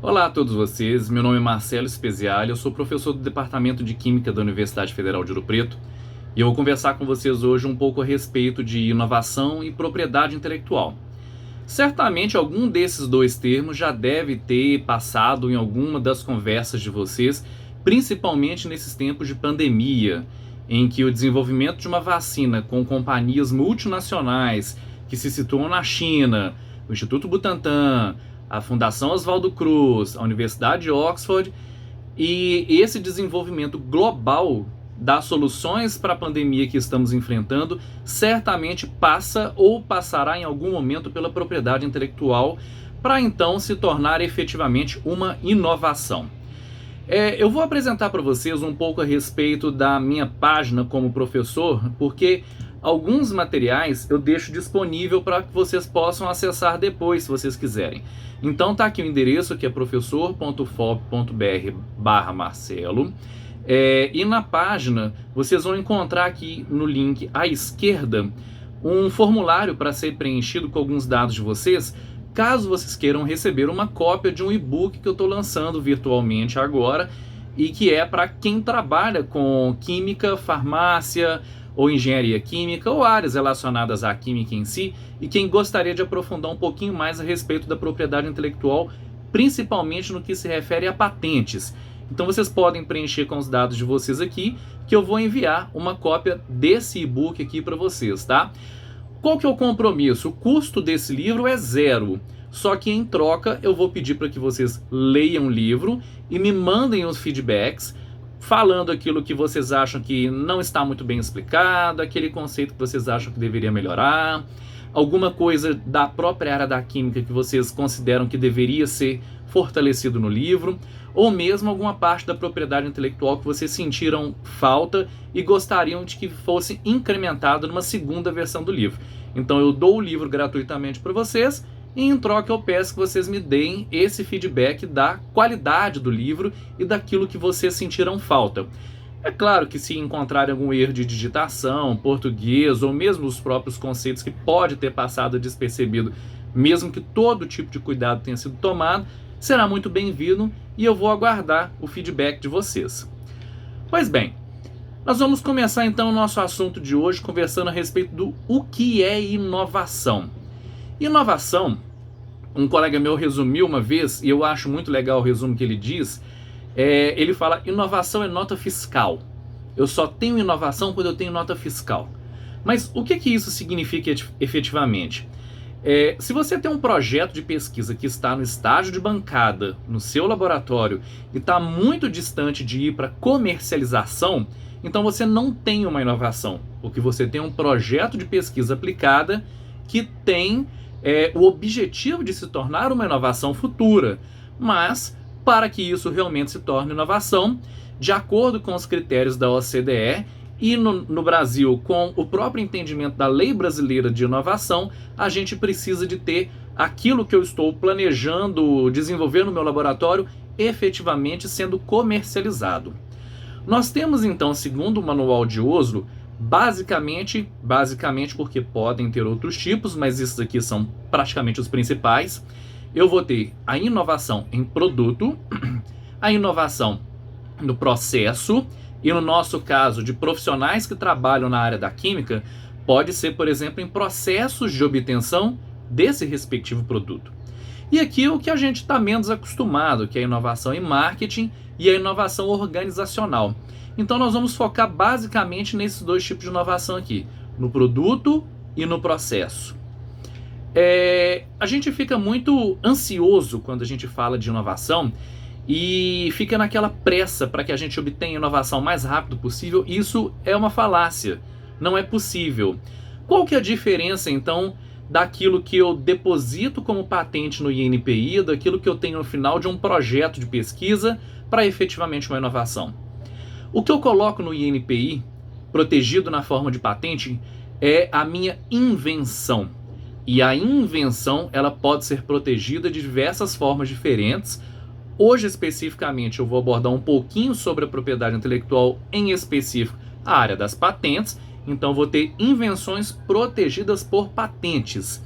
Olá a todos vocês, meu nome é Marcelo Speziale, eu sou professor do Departamento de Química da Universidade Federal de Ouro Preto e eu vou conversar com vocês hoje um pouco a respeito de inovação e propriedade intelectual. Certamente algum desses dois termos já deve ter passado em alguma das conversas de vocês, principalmente nesses tempos de pandemia, em que o desenvolvimento de uma vacina com companhias multinacionais que se situam na China, o Instituto Butantan, a Fundação Oswaldo Cruz, a Universidade de Oxford, e esse desenvolvimento global das soluções para a pandemia que estamos enfrentando certamente passa ou passará em algum momento pela propriedade intelectual para então se tornar efetivamente uma inovação. Eu vou apresentar para vocês um pouco a respeito da minha página como professor, porque alguns materiais eu deixo disponível para que vocês possam acessar depois, se vocês quiserem. Então tá aqui o endereço, que é professor.fob.br/Marcelo. E na página vocês vão encontrar aqui no link à esquerda um formulário para ser preenchido com alguns dados de vocês, caso vocês queiram receber uma cópia de um e-book que eu estou lançando virtualmente agora e que é para quem trabalha com química, farmácia ou engenharia química ou áreas relacionadas à química em si e quem gostaria de aprofundar um pouquinho mais a respeito da propriedade intelectual, principalmente no que se refere a patentes. Então vocês podem preencher com os dados de vocês aqui, que eu vou enviar uma cópia desse e-book aqui para vocês, tá? Qual que é o compromisso? O custo desse livro é zero, só que em troca eu vou pedir para que vocês leiam o livro e me mandem os feedbacks, falando aquilo que vocês acham que não está muito bem explicado, aquele conceito que vocês acham que deveria melhorar, alguma coisa da própria área da química que vocês consideram que deveria ser fortalecido no livro, ou mesmo alguma parte da propriedade intelectual que vocês sentiram falta e gostariam de que fosse incrementado numa segunda versão do livro. Então eu dou o livro gratuitamente para vocês e em troca eu peço que vocês me deem esse feedback da qualidade do livro e daquilo que vocês sentiram falta. É claro que se encontrarem algum erro de digitação, português ou mesmo os próprios conceitos que pode ter passado despercebido, mesmo que todo tipo de cuidado tenha sido tomado, será muito bem-vindo e eu vou aguardar o feedback de vocês. Pois bem, nós vamos começar então o nosso assunto de hoje conversando a respeito do o que é inovação. Inovação, um colega meu resumiu uma vez, e eu acho muito legal o resumo que ele diz, ele fala: inovação é nota fiscal. Eu só tenho inovação quando eu tenho nota fiscal. Mas o que isso significa efetivamente? Se você tem um projeto de pesquisa que está no estágio de bancada no seu laboratório e está muito distante de ir para comercialização, então você não tem uma inovação, porque você tem um projeto de pesquisa aplicada que tem o objetivo de se tornar uma inovação futura. Mas, para que isso realmente se torne inovação, de acordo com os critérios da OCDE, e no Brasil, com o próprio entendimento da Lei Brasileira de Inovação, a gente precisa de ter aquilo que eu estou planejando desenvolver no meu laboratório efetivamente sendo comercializado. Nós temos então, segundo o Manual de Oslo, basicamente porque podem ter outros tipos, mas esses aqui são praticamente os principais, eu vou ter a inovação em produto, a inovação no processo, e no nosso caso de profissionais que trabalham na área da química, pode ser, por exemplo, em processos de obtenção desse respectivo produto. E aqui o que a gente está menos acostumado, que é a inovação em marketing e a inovação organizacional. Então nós vamos focar basicamente nesses dois tipos de inovação aqui, no produto e no processo. A gente fica muito ansioso quando a gente fala de inovação e fica naquela pressa para que a gente obtenha inovação o mais rápido possível. Isso é uma falácia, não é possível. Qual que é a diferença então daquilo que eu deposito como patente no INPI, daquilo que eu tenho no final de um projeto de pesquisa para efetivamente uma inovação? O que eu coloco no INPI, protegido na forma de patente, é a minha invenção. E a invenção ela pode ser protegida de diversas formas diferentes. Hoje, especificamente, eu vou abordar um pouquinho sobre a propriedade intelectual, em específico, a área das patentes. Então, vou ter invenções protegidas por patentes.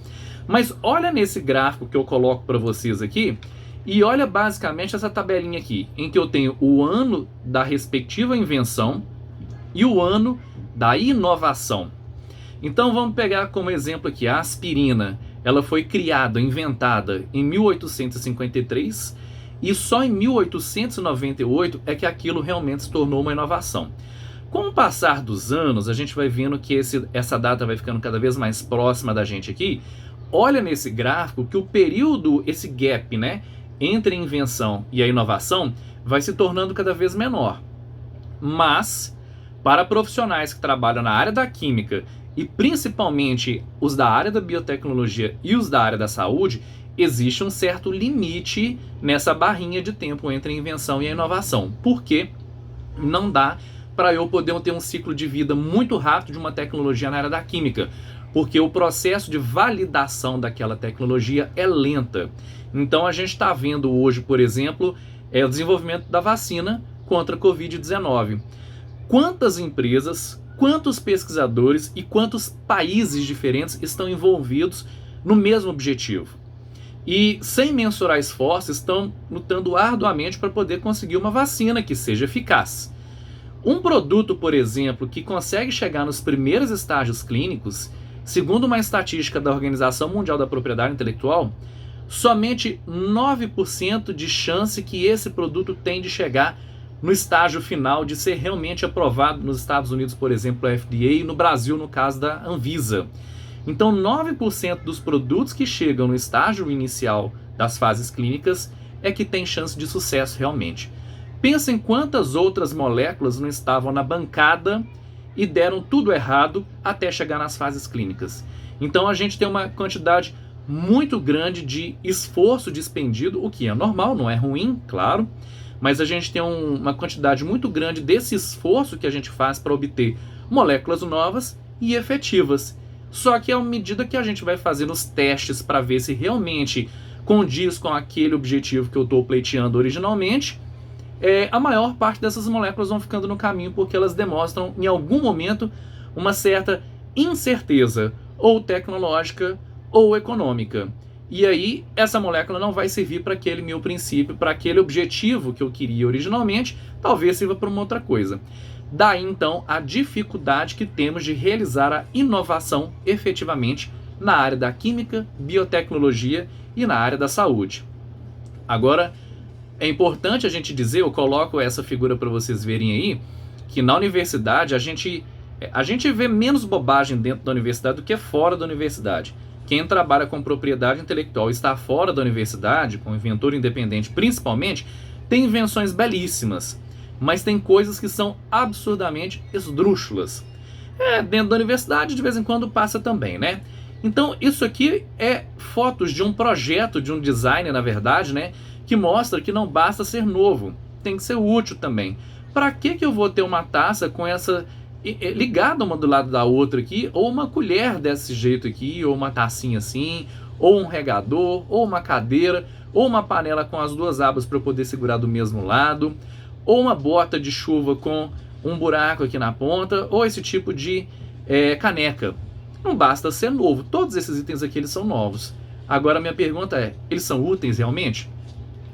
Mas olha nesse gráfico que eu coloco para vocês aqui, E olha basicamente essa tabelinha aqui, em que eu tenho o ano da respectiva invenção e o ano da inovação. Então vamos pegar como exemplo aqui a aspirina. Ela foi criada, inventada em 1853 e só em 1898 é que aquilo realmente se tornou uma inovação. Com o passar dos anos, a gente vai vendo que essa data vai ficando cada vez mais próxima da gente aqui. Olha nesse gráfico que o período, esse gap, né, entre a invenção e a inovação vai se tornando cada vez menor. Mas, para profissionais que trabalham na área da química e principalmente os da área da biotecnologia e os da área da saúde, existe um certo limite nessa barrinha de tempo entre a invenção e a inovação. Porque não dá para eu poder ter um ciclo de vida muito rápido de uma tecnologia na área da química, porque o processo de validação daquela tecnologia é lenta. Então a gente está vendo hoje, por exemplo, o desenvolvimento da vacina contra a Covid-19. Quantas empresas, quantos pesquisadores e quantos países diferentes estão envolvidos no mesmo objetivo? E, sem mensurar esforços, estão lutando arduamente para poder conseguir uma vacina que seja eficaz. Um produto, por exemplo, que consegue chegar nos primeiros estágios clínicos, segundo uma estatística da Organização Mundial da Propriedade Intelectual, somente 9% de chance que esse produto tem de chegar no estágio final de ser realmente aprovado nos Estados Unidos, por exemplo, a FDA, e no Brasil, no caso da Anvisa. Então, 9% dos produtos que chegam no estágio inicial das fases clínicas é que tem chance de sucesso realmente. Pensa em quantas outras moléculas não estavam na bancada e deram tudo errado até chegar nas fases clínicas. Então, a gente tem uma quantidade muito grande de esforço dispendido, o que é normal, não é ruim, claro, mas a gente tem uma quantidade muito grande desse esforço que a gente faz para obter moléculas novas e efetivas. Só que à medida que a gente vai fazendo os testes para ver se realmente condiz com aquele objetivo que eu estou pleiteando originalmente, a maior parte dessas moléculas vão ficando no caminho porque elas demonstram em algum momento uma certa incerteza, ou tecnológica ou econômica. E aí essa molécula não vai servir para aquele meu princípio, para aquele objetivo que eu queria originalmente, talvez sirva para uma outra coisa. Daí então a dificuldade que temos de realizar a inovação efetivamente na área da química, biotecnologia e na área da saúde. Agora, é importante a gente dizer, eu coloco essa figura para vocês verem aí, que na universidade a gente vê menos bobagem dentro da universidade do que fora da universidade. Quem trabalha com propriedade intelectual e está fora da universidade, com inventor independente principalmente, tem invenções belíssimas, mas tem coisas que são absurdamente esdrúxulas. Dentro da universidade, de vez em quando passa também, né? Então, isso aqui é fotos de um projeto, de um design, na verdade, né? Que mostra que não basta ser novo, tem que ser útil também. Para que eu vou ter uma taça com essa ligada uma do lado da outra aqui, ou uma colher desse jeito aqui, ou uma tacinha assim, ou um regador, ou uma cadeira, ou uma panela com as duas abas para eu poder segurar do mesmo lado, ou uma bota de chuva com um buraco aqui na ponta, ou esse tipo de caneca. Não basta ser novo, todos esses itens aqui eles são novos. Agora minha pergunta é, eles são úteis realmente?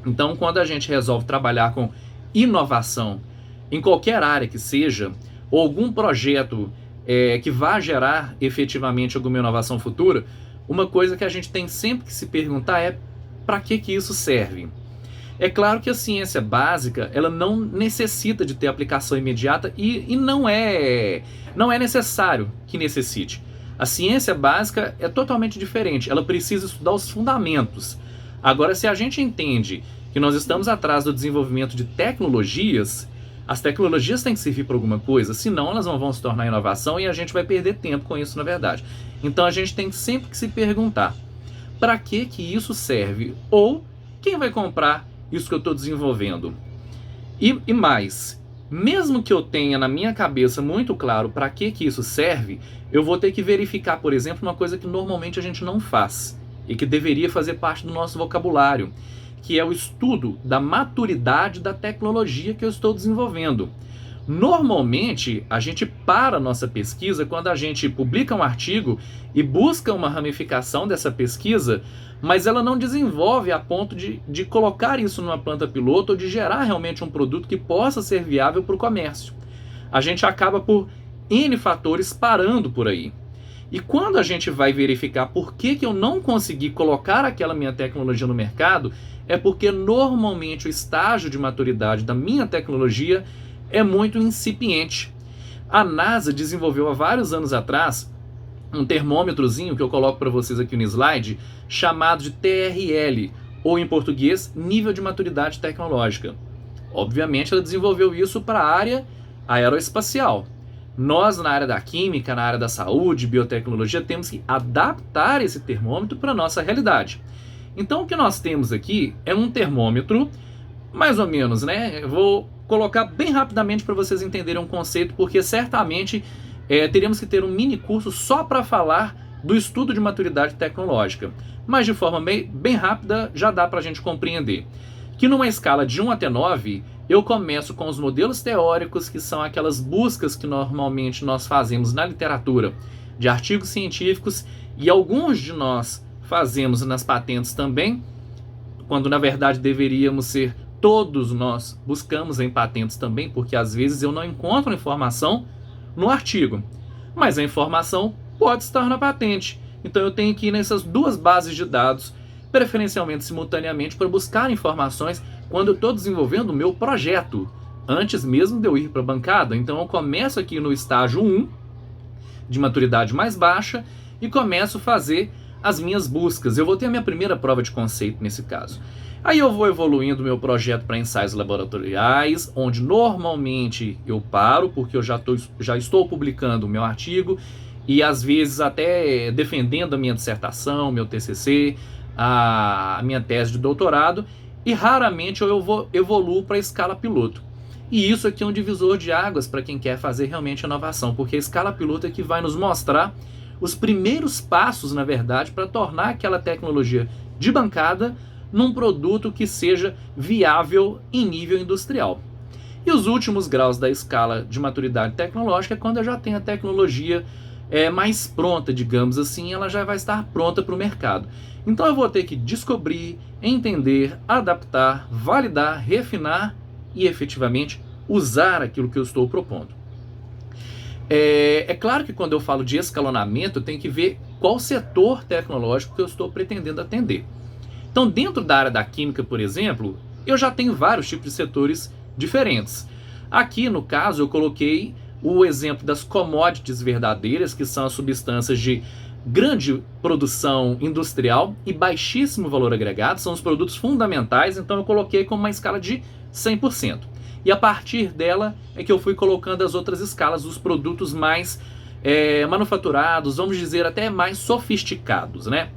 Então, quando a gente resolve trabalhar com inovação, em qualquer área que seja, ou algum projeto que vá gerar efetivamente alguma inovação futura, uma coisa que a gente tem sempre que se perguntar é para que isso serve? É claro que a ciência básica ela não necessita de ter aplicação imediata e não é necessário que necessite. A ciência básica é totalmente diferente, ela precisa estudar os fundamentos. Agora, se a gente entende que nós estamos atrás do desenvolvimento de tecnologias, as tecnologias têm que servir para alguma coisa, senão elas não vão se tornar inovação e a gente vai perder tempo com isso, na verdade. Então a gente tem sempre que se perguntar, para que isso serve? Ou quem vai comprar isso que eu estou desenvolvendo? E mais, mesmo que eu tenha na minha cabeça muito claro para que isso serve, eu vou ter que verificar, por exemplo, uma coisa que normalmente a gente não faz e que deveria fazer parte do nosso vocabulário, que é o estudo da maturidade da tecnologia que eu estou desenvolvendo. Normalmente, a gente para a nossa pesquisa quando a gente publica um artigo e busca uma ramificação dessa pesquisa, mas ela não desenvolve a ponto de colocar isso numa planta piloto ou de gerar realmente um produto que possa ser viável para o comércio. A gente acaba por N fatores parando por aí. E quando a gente vai verificar por que eu não consegui colocar aquela minha tecnologia no mercado, é porque normalmente o estágio de maturidade da minha tecnologia é muito incipiente. A NASA desenvolveu há vários anos atrás um termômetrozinho que eu coloco para vocês aqui no slide, chamado de TRL, ou em português, nível de maturidade tecnológica. Obviamente ela desenvolveu isso para a área aeroespacial. Nós, na área da química, na área da saúde, biotecnologia, temos que adaptar esse termômetro para a nossa realidade. Então o que nós temos aqui é um termômetro, mais ou menos, né? Eu vou colocar bem rapidamente para vocês entenderem um conceito, porque certamente teríamos que ter um mini curso só para falar do estudo de maturidade tecnológica. Mas de forma bem rápida já dá para a gente compreender que numa escala de 1 até 9, eu começo com os modelos teóricos, que são aquelas buscas que normalmente nós fazemos na literatura de artigos científicos, e alguns de nós fazemos nas patentes também, quando na verdade deveríamos ser todos nós buscamos em patentes também, porque às vezes eu não encontro informação no artigo, mas a informação pode estar na patente. Então eu tenho que ir nessas duas bases de dados, preferencialmente simultaneamente, para buscar informações quando eu estou desenvolvendo o meu projeto, antes mesmo de eu ir para a bancada. Então eu começo aqui no estágio 1, de maturidade mais baixa, e começo a fazer as minhas buscas. Eu vou ter a minha primeira prova de conceito nesse caso. Aí eu vou evoluindo o meu projeto para ensaios laboratoriais, onde normalmente eu paro, porque eu já estou publicando o meu artigo, e às vezes até defendendo a minha dissertação, meu TCC, a minha tese de doutorado, e raramente eu evoluo para a escala piloto. E isso aqui é um divisor de águas para quem quer fazer realmente inovação, porque a escala piloto é que vai nos mostrar os primeiros passos, na verdade, para tornar aquela tecnologia de bancada num produto que seja viável em nível industrial. E os últimos graus da escala de maturidade tecnológica é quando eu já tenho a tecnologia mais pronta, digamos assim, ela já vai estar pronta para o mercado. Então eu vou ter que descobrir, entender, adaptar, validar, refinar e efetivamente usar aquilo que eu estou propondo. É claro que quando eu falo de escalonamento, eu tenho que ver qual setor tecnológico que eu estou pretendendo atender. Então, dentro da área da química, por exemplo, eu já tenho vários tipos de setores diferentes. Aqui, no caso, eu coloquei o exemplo das commodities verdadeiras, que são as substâncias de grande produção industrial e baixíssimo valor agregado, são os produtos fundamentais, então eu coloquei como uma escala de 100%. E a partir dela é que eu fui colocando as outras escalas, os produtos mais manufaturados, vamos dizer até mais sofisticados, né?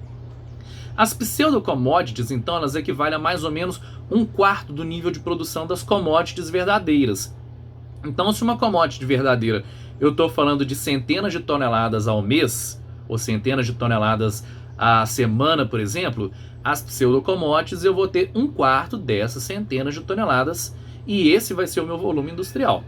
As pseudo-commodities, então, elas equivalem a mais ou menos 1/4 do nível de produção das commodities verdadeiras. Então, se uma commodity verdadeira, eu estou falando de centenas de toneladas ao mês, ou centenas de toneladas a semana, por exemplo, as pseudo-commodities eu vou ter 1/4 dessas centenas de toneladas, e esse vai ser o meu volume industrial.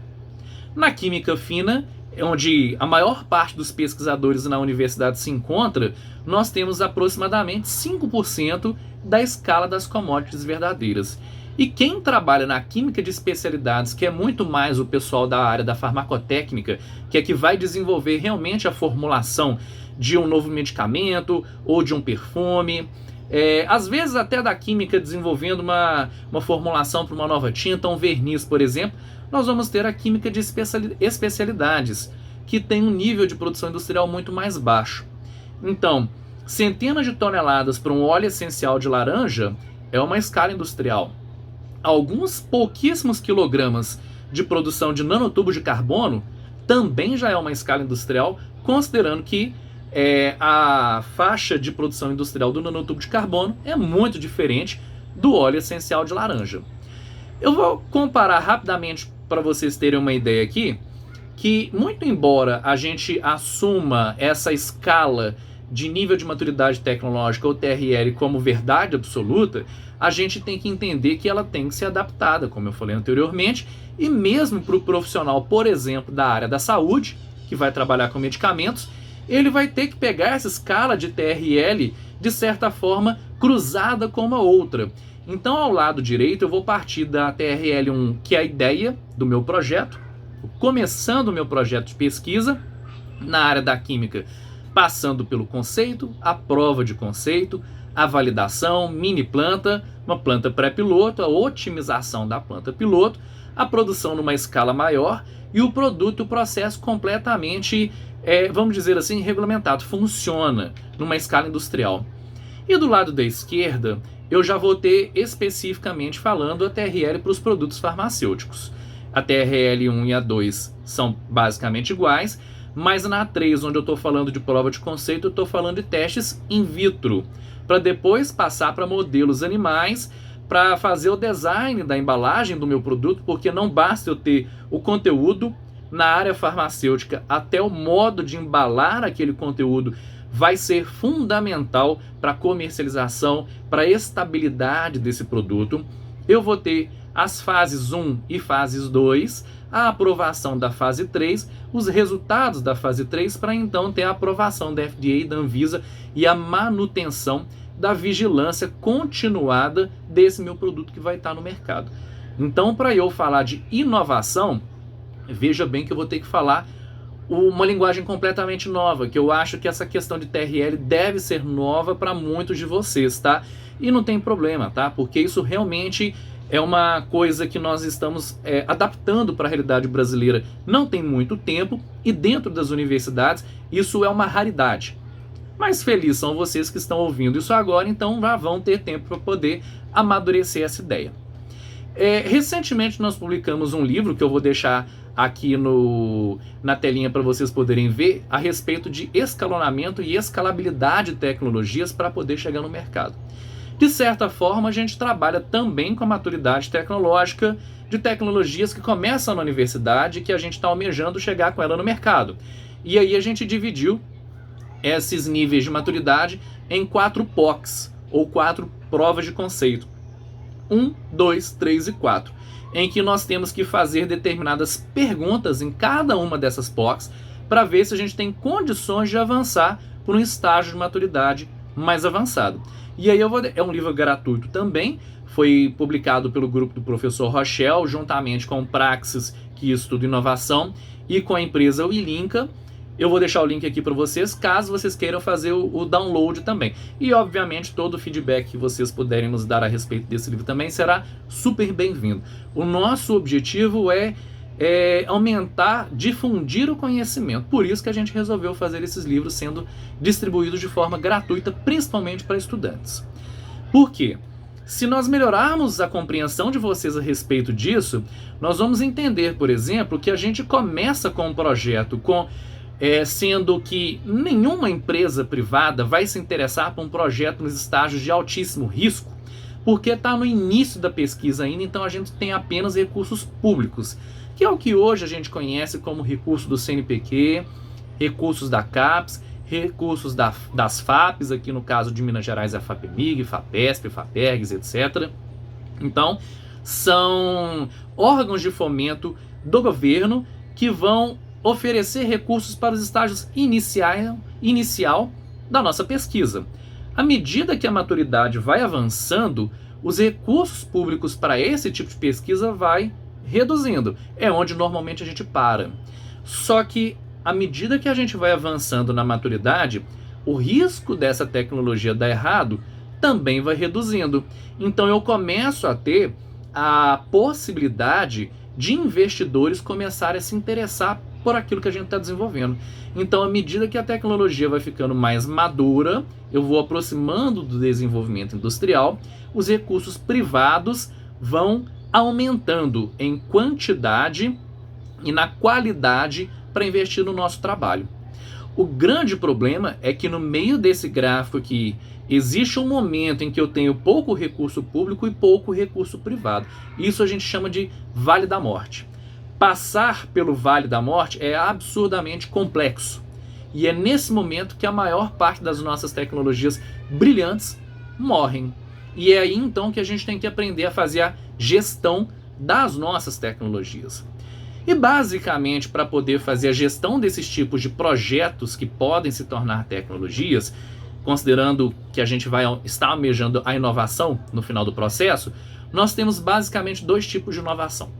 Na química fina, onde a maior parte dos pesquisadores na universidade se encontra, nós temos aproximadamente 5% da escala das commodities verdadeiras. E quem trabalha na química de especialidades, que é muito mais o pessoal da área da farmacotécnica, que é que vai desenvolver realmente a formulação de um novo medicamento ou de um perfume, às vezes até da química desenvolvendo uma formulação para uma nova tinta, um verniz, por exemplo, nós vamos ter a química de especialidades, que tem um nível de produção industrial muito mais baixo. Então, centenas de toneladas para um óleo essencial de laranja é uma escala industrial. Alguns pouquíssimos quilogramas de produção de nanotubos de carbono também já é uma escala industrial, considerando que a faixa de produção industrial do nanotubo de carbono é muito diferente do óleo essencial de laranja. Eu vou comparar rapidamente para vocês terem uma ideia aqui, que muito embora a gente assuma essa escala de nível de maturidade tecnológica ou TRL como verdade absoluta, a gente tem que entender que ela tem que ser adaptada, como eu falei anteriormente, e mesmo para o profissional, por exemplo, da área da saúde, que vai trabalhar com medicamentos, ele vai ter que pegar essa escala de TRL, de certa forma, cruzada com uma outra. Então, ao lado direito, eu vou partir da TRL1, que é a ideia do meu projeto, começando o meu projeto de pesquisa na área da química, passando pelo conceito, a prova de conceito, a validação, mini planta, uma planta pré-piloto, a otimização da planta piloto, a produção numa escala maior e o produto, o processo completamente, vamos dizer assim, regulamentado, funciona numa escala industrial. E do lado da esquerda, eu já vou ter especificamente falando a TRL para os produtos farmacêuticos. A TRL1 e a 2 são basicamente iguais, mas na 3, onde eu estou falando de prova de conceito, eu estou falando de testes in vitro, para depois passar para modelos animais, para fazer o design da embalagem do meu produto, porque não basta eu ter o conteúdo na área farmacêutica, até o modo de embalar aquele conteúdo vai ser fundamental para a comercialização, para a estabilidade desse produto. Eu vou ter as fases 1 e fases 2, a aprovação da fase 3, os resultados da fase 3, para então ter a aprovação da FDA e da Anvisa e a manutenção da vigilância continuada desse meu produto que vai estar no mercado. Então, para eu falar de inovação, veja bem que eu vou ter que falar uma linguagem completamente nova, que eu acho que essa questão de TRL deve ser nova para muitos de vocês, tá? E não tem problema, tá? Porque isso realmente é uma coisa que nós estamos adaptando para a realidade brasileira não tem muito tempo, e dentro das universidades isso é uma raridade. Mas felizes são vocês que estão ouvindo isso agora, então já vão ter tempo para poder amadurecer essa ideia. Recentemente nós publicamos um livro que eu vou deixar aqui na telinha para vocês poderem ver, a respeito de escalonamento e escalabilidade de tecnologias para poder chegar no mercado. De certa forma, a gente trabalha também com a maturidade tecnológica de tecnologias que começam na universidade e que a gente está almejando chegar com ela no mercado. E aí a gente dividiu esses níveis de maturidade em 4 POCs, ou 4 provas de conceito. 1, 2, 3 e 4. Em que nós temos que fazer determinadas perguntas em cada uma dessas POCs para ver se a gente tem condições de avançar por um estágio de maturidade mais avançado. E aí é um livro gratuito também, foi publicado pelo grupo do professor Rochelle, juntamente com o Praxis, que estuda inovação, e com a empresa Wilinka. Eu vou deixar o link aqui para vocês, caso vocês queiram fazer o download também. E, obviamente, todo o feedback que vocês puderem nos dar a respeito desse livro também será super bem-vindo. O nosso objetivo é aumentar, difundir o conhecimento. Por isso que a gente resolveu fazer esses livros sendo distribuídos de forma gratuita, principalmente para estudantes. Por quê? Se nós melhorarmos a compreensão de vocês a respeito disso, nós vamos entender, por exemplo, que a gente começa com um projeto sendo que nenhuma empresa privada vai se interessar por um projeto nos estágios de altíssimo risco, porque está no início da pesquisa ainda, então a gente tem apenas recursos públicos, que é o que hoje a gente conhece como recurso do CNPq, recursos da CAPES, recursos das FAPES, aqui no caso de Minas Gerais é a FAPEMIG, FAPESP, FAPERGS, etc. Então, são órgãos de fomento do governo que vão oferecer recursos para os estágios inicial da nossa pesquisa. À medida que a maturidade vai avançando, os recursos públicos para esse tipo de pesquisa vai reduzindo. É onde normalmente a gente para. Só que, à medida que a gente vai avançando na maturidade, o risco dessa tecnologia dar errado também vai reduzindo. Então eu começo a ter a possibilidade de investidores começarem a se interessar por aquilo que a gente está desenvolvendo. Então, à medida que a tecnologia vai ficando mais madura, eu vou aproximando do desenvolvimento industrial, os recursos privados vão aumentando em quantidade e na qualidade para investir no nosso trabalho. O grande problema é que no meio desse gráfico aqui, existe um momento em que eu tenho pouco recurso público e pouco recurso privado. Isso a gente chama de Vale da Morte. Passar pelo Vale da Morte é absurdamente complexo. E é nesse momento que a maior parte das nossas tecnologias brilhantes morrem. E é aí então que a gente tem que aprender a fazer a gestão das nossas tecnologias. E basicamente, para poder fazer a gestão desses tipos de projetos que podem se tornar tecnologias, considerando que a gente vai estar almejando a inovação no final do processo, nós temos basicamente dois tipos de inovação: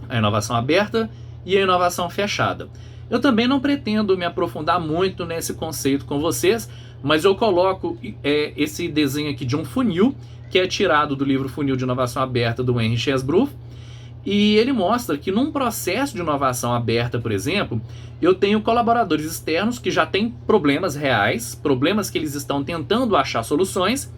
a inovação aberta e a inovação fechada. Eu também não pretendo me aprofundar muito nesse conceito com vocês, mas eu coloco esse desenho aqui de um funil, que é tirado do livro Funil de Inovação Aberta, do Henry Chesbrough, e ele mostra que num processo de inovação aberta, por exemplo, eu tenho colaboradores externos que já têm problemas reais, problemas que eles estão tentando achar soluções,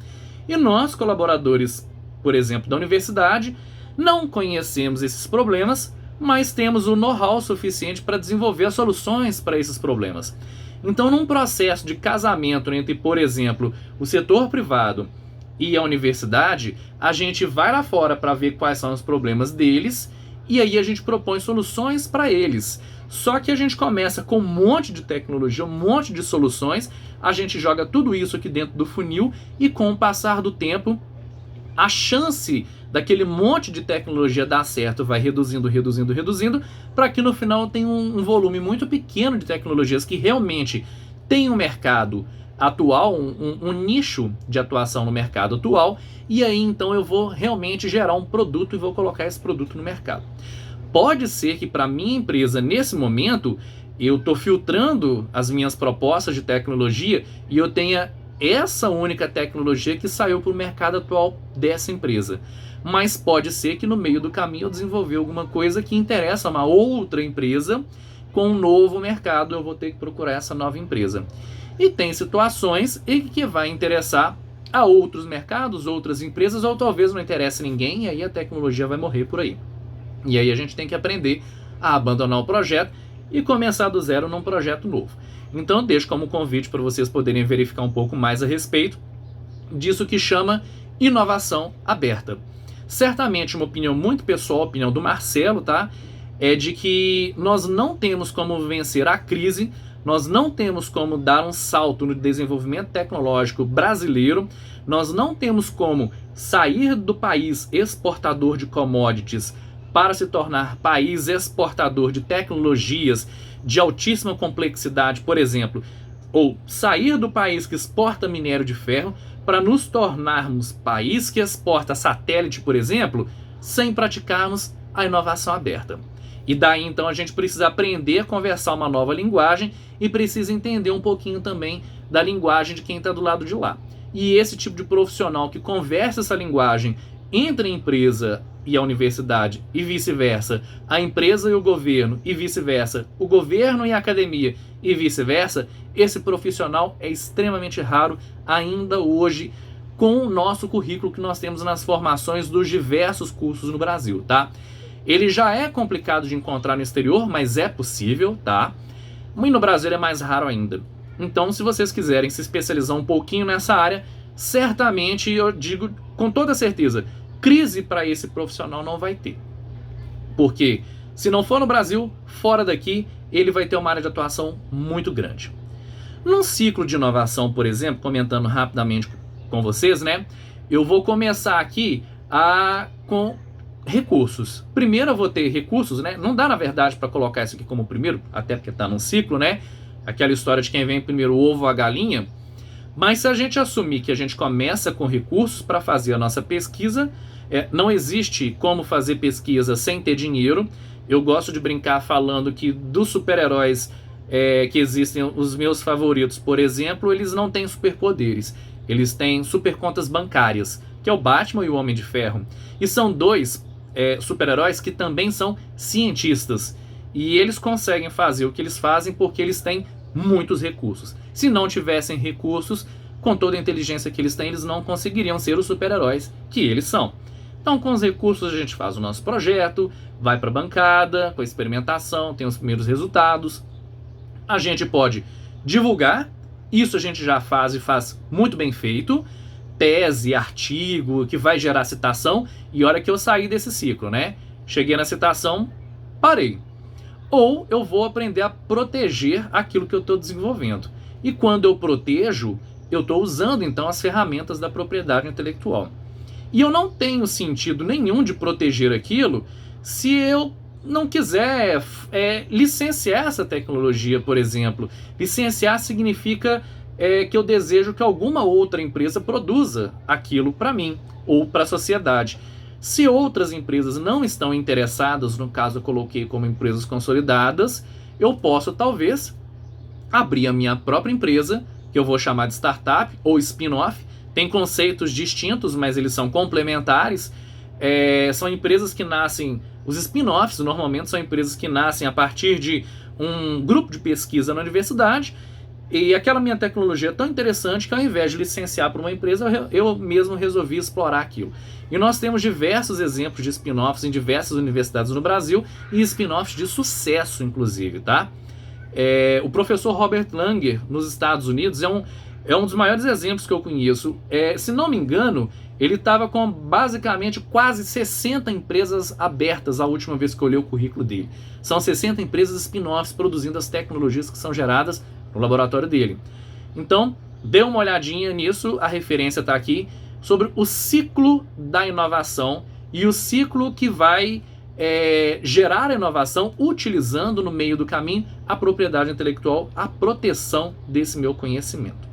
e nós, colaboradores, por exemplo, da universidade, não conhecemos esses problemas, mas temos o know-how suficiente para desenvolver as soluções para esses problemas. Então, num processo de casamento entre, por exemplo, o setor privado e a universidade, a gente vai lá fora para ver quais são os problemas deles e aí a gente propõe soluções para eles. Só que a gente começa com um monte de tecnologia, um monte de soluções, a gente joga tudo isso aqui dentro do funil e com o passar do tempo, a chance daquele monte de tecnologia dar certo vai reduzindo, para que no final tenha um volume muito pequeno de tecnologias que realmente tem um mercado atual, um nicho de atuação no mercado atual, e aí então eu vou realmente gerar um produto e vou colocar esse produto no mercado. Pode ser que para minha empresa, nesse momento, eu estou filtrando as minhas propostas de tecnologia e eu tenha essa única tecnologia que saiu para o mercado atual dessa empresa. Mas pode ser que no meio do caminho eu desenvolver alguma coisa que interessa a uma outra empresa com um novo mercado, eu vou ter que procurar essa nova empresa. E tem situações em que vai interessar a outros mercados, outras empresas, ou talvez não interesse ninguém, e aí a tecnologia vai morrer por aí. E aí a gente tem que aprender a abandonar o projeto e começar do zero num projeto novo. Então eu deixo como convite para vocês poderem verificar um pouco mais a respeito disso que chama inovação aberta. Certamente uma opinião muito pessoal, a opinião do Marcelo, tá? É de que nós não temos como vencer a crise, nós não temos como dar um salto no desenvolvimento tecnológico brasileiro, nós não temos como sair do país exportador de commodities para se tornar país exportador de tecnologias de altíssima complexidade, por exemplo, ou sair do país que exporta minério de ferro para nos tornarmos país que exporta satélite, por exemplo, sem praticarmos a inovação aberta. E daí então a gente precisa aprender a conversar uma nova linguagem e precisa entender um pouquinho também da linguagem de quem está do lado de lá. E esse tipo de profissional que conversa essa linguagem entre a empresa e a universidade e vice-versa, a empresa e o governo e vice-versa, o governo e a academia e vice-versa, esse profissional é extremamente raro ainda hoje com o nosso currículo que nós temos nas formações dos diversos cursos no Brasil, tá? Ele já é complicado de encontrar no exterior, mas é possível, tá? E no Brasil é mais raro ainda. Então, se vocês quiserem se especializar um pouquinho nessa área, certamente, eu digo com toda certeza, crise para esse profissional não vai ter. Porque se não for no Brasil, fora daqui, ele vai ter uma área de atuação muito grande. Num ciclo de inovação, por exemplo, comentando rapidamente com vocês, né? Eu vou começar aqui com recursos. Primeiro eu vou ter recursos, né? Não dá, na verdade, para colocar isso aqui como primeiro, até porque está num ciclo, né? Aquela história de quem vem primeiro, o ovo ou a galinha. Mas se a gente assumir que a gente começa com recursos para fazer a nossa pesquisa, não existe como fazer pesquisa sem ter dinheiro. Eu gosto de brincar falando que dos super-heróis que existem, os meus favoritos, por exemplo, eles não têm superpoderes. Eles têm supercontas bancárias, que é o Batman e o Homem de Ferro. E são dois super-heróis que também são cientistas. E eles conseguem fazer o que eles fazem porque eles têm muitos recursos. Se não tivessem recursos, com toda a inteligência que eles têm, eles não conseguiriam ser os super-heróis que eles são. Então, com os recursos, a gente faz o nosso projeto, vai para a bancada, com a experimentação, tem os primeiros resultados. A gente pode divulgar, isso a gente já faz e faz muito bem feito, tese, artigo, que vai gerar citação, e olha que eu saí desse ciclo, né? Cheguei na citação, parei. ou eu vou aprender a proteger aquilo que eu estou desenvolvendo. E quando eu protejo, eu estou usando então as ferramentas da propriedade intelectual. E eu não tenho sentido nenhum de proteger aquilo se eu não quiser licenciar essa tecnologia, por exemplo. Licenciar significa que eu desejo que alguma outra empresa produza aquilo para mim ou para a sociedade. Se outras empresas não estão interessadas, no caso eu coloquei como empresas consolidadas, eu posso talvez abrir a minha própria empresa, que eu vou chamar de startup ou spin-off. Tem conceitos distintos, mas eles são complementares. São empresas que nascem, os spin-offs normalmente são empresas que nascem a partir de um grupo de pesquisa na universidade, e aquela minha tecnologia é tão interessante que ao invés de licenciar para uma empresa, eu mesmo resolvi explorar aquilo. E nós temos diversos exemplos de spin-offs em diversas universidades no Brasil, e spin-offs de sucesso, inclusive, tá? O professor Robert Langer, nos Estados Unidos, é um dos maiores exemplos que eu conheço. Se não me engano, ele estava com basicamente quase 60 empresas abertas a última vez que eu olhei o currículo dele. São 60 empresas spin-offs produzindo as tecnologias que são geradas no laboratório dele. Então, dê uma olhadinha nisso, a referência está aqui, sobre o ciclo da inovação e o ciclo que vai gerar a inovação utilizando no meio do caminho a propriedade intelectual, a proteção desse meu conhecimento.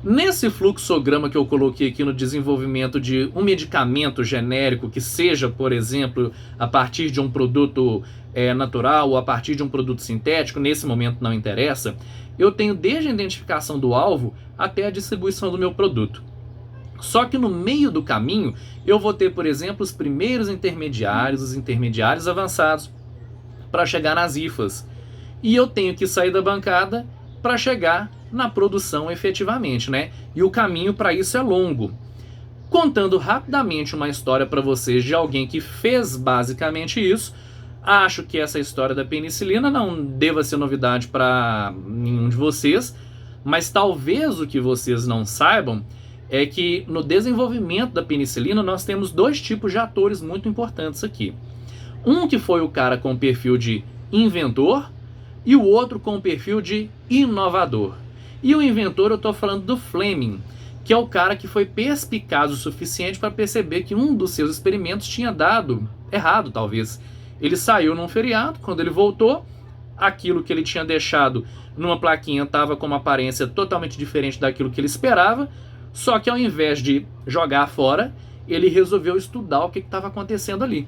Nesse fluxograma que eu coloquei aqui no desenvolvimento de um medicamento genérico que seja, por exemplo, a partir de um produto natural ou a partir de um produto sintético, nesse momento não interessa, eu tenho desde a identificação do alvo até a distribuição do meu produto. Só que no meio do caminho eu vou ter, por exemplo, os primeiros intermediários, os intermediários avançados, para chegar nas IFAs. E eu tenho que sair da bancada para chegar na produção efetivamente, né? E o caminho para isso é longo. Contando rapidamente uma história para vocês de alguém que fez basicamente isso, acho que essa história da penicilina não deva ser novidade para nenhum de vocês, mas talvez o que vocês não saibam é que no desenvolvimento da penicilina nós temos dois tipos de atores muito importantes aqui. Um que foi o cara com o perfil de inventor e o outro com o perfil de inovador. E o inventor, eu estou falando do Fleming, que é o cara que foi perspicaz o suficiente para perceber que um dos seus experimentos tinha dado errado, talvez. Ele saiu num feriado, quando ele voltou, aquilo que ele tinha deixado numa plaquinha estava com uma aparência totalmente diferente daquilo que ele esperava, só que ao invés de jogar fora, ele resolveu estudar o que estava acontecendo ali.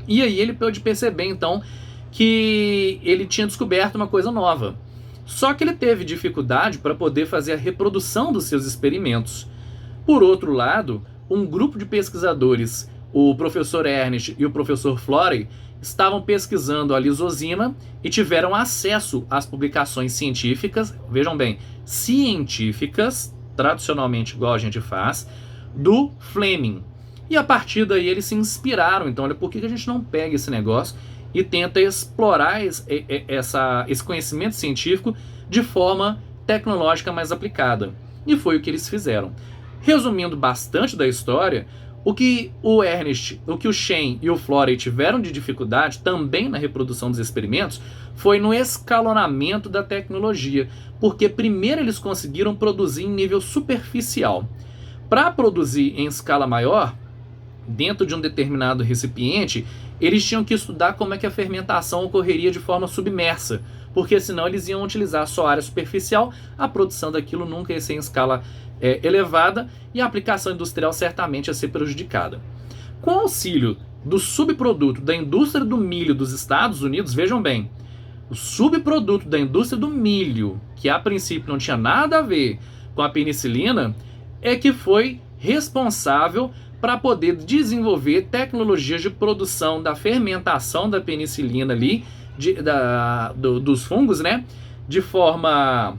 E aí ele pôde perceber, então, que ele tinha descoberto uma coisa nova. Só que ele teve dificuldade para poder fazer a reprodução dos seus experimentos. Por outro lado, um grupo de pesquisadores, o professor Ernst e o professor Florey, estavam pesquisando a lisozima e tiveram acesso às publicações científicas, vejam bem, científicas, tradicionalmente igual a gente faz, do Fleming. E a partir daí eles se inspiraram. Então, olha, por que a gente não pega esse negócio e tenta explorar esse conhecimento científico de forma tecnológica mais aplicada? E foi o que eles fizeram. Resumindo bastante da história, o que o Ernst, o que o Shen e o Florey tiveram de dificuldade também na reprodução dos experimentos foi no escalonamento da tecnologia, porque primeiro eles conseguiram produzir em nível superficial. Para produzir em escala maior, dentro de um determinado recipiente, eles tinham que estudar como é que a fermentação ocorreria de forma submersa, porque senão eles iam utilizar só área superficial, a produção daquilo nunca ia ser em escala elevada e a aplicação industrial certamente ia ser prejudicada. Com o auxílio do subproduto da indústria do milho dos Estados Unidos, vejam bem, o subproduto da indústria do milho, que a princípio não tinha nada a ver com a penicilina, é que foi responsável para poder desenvolver tecnologias de produção da fermentação da penicilina ali, dos fungos, né? De forma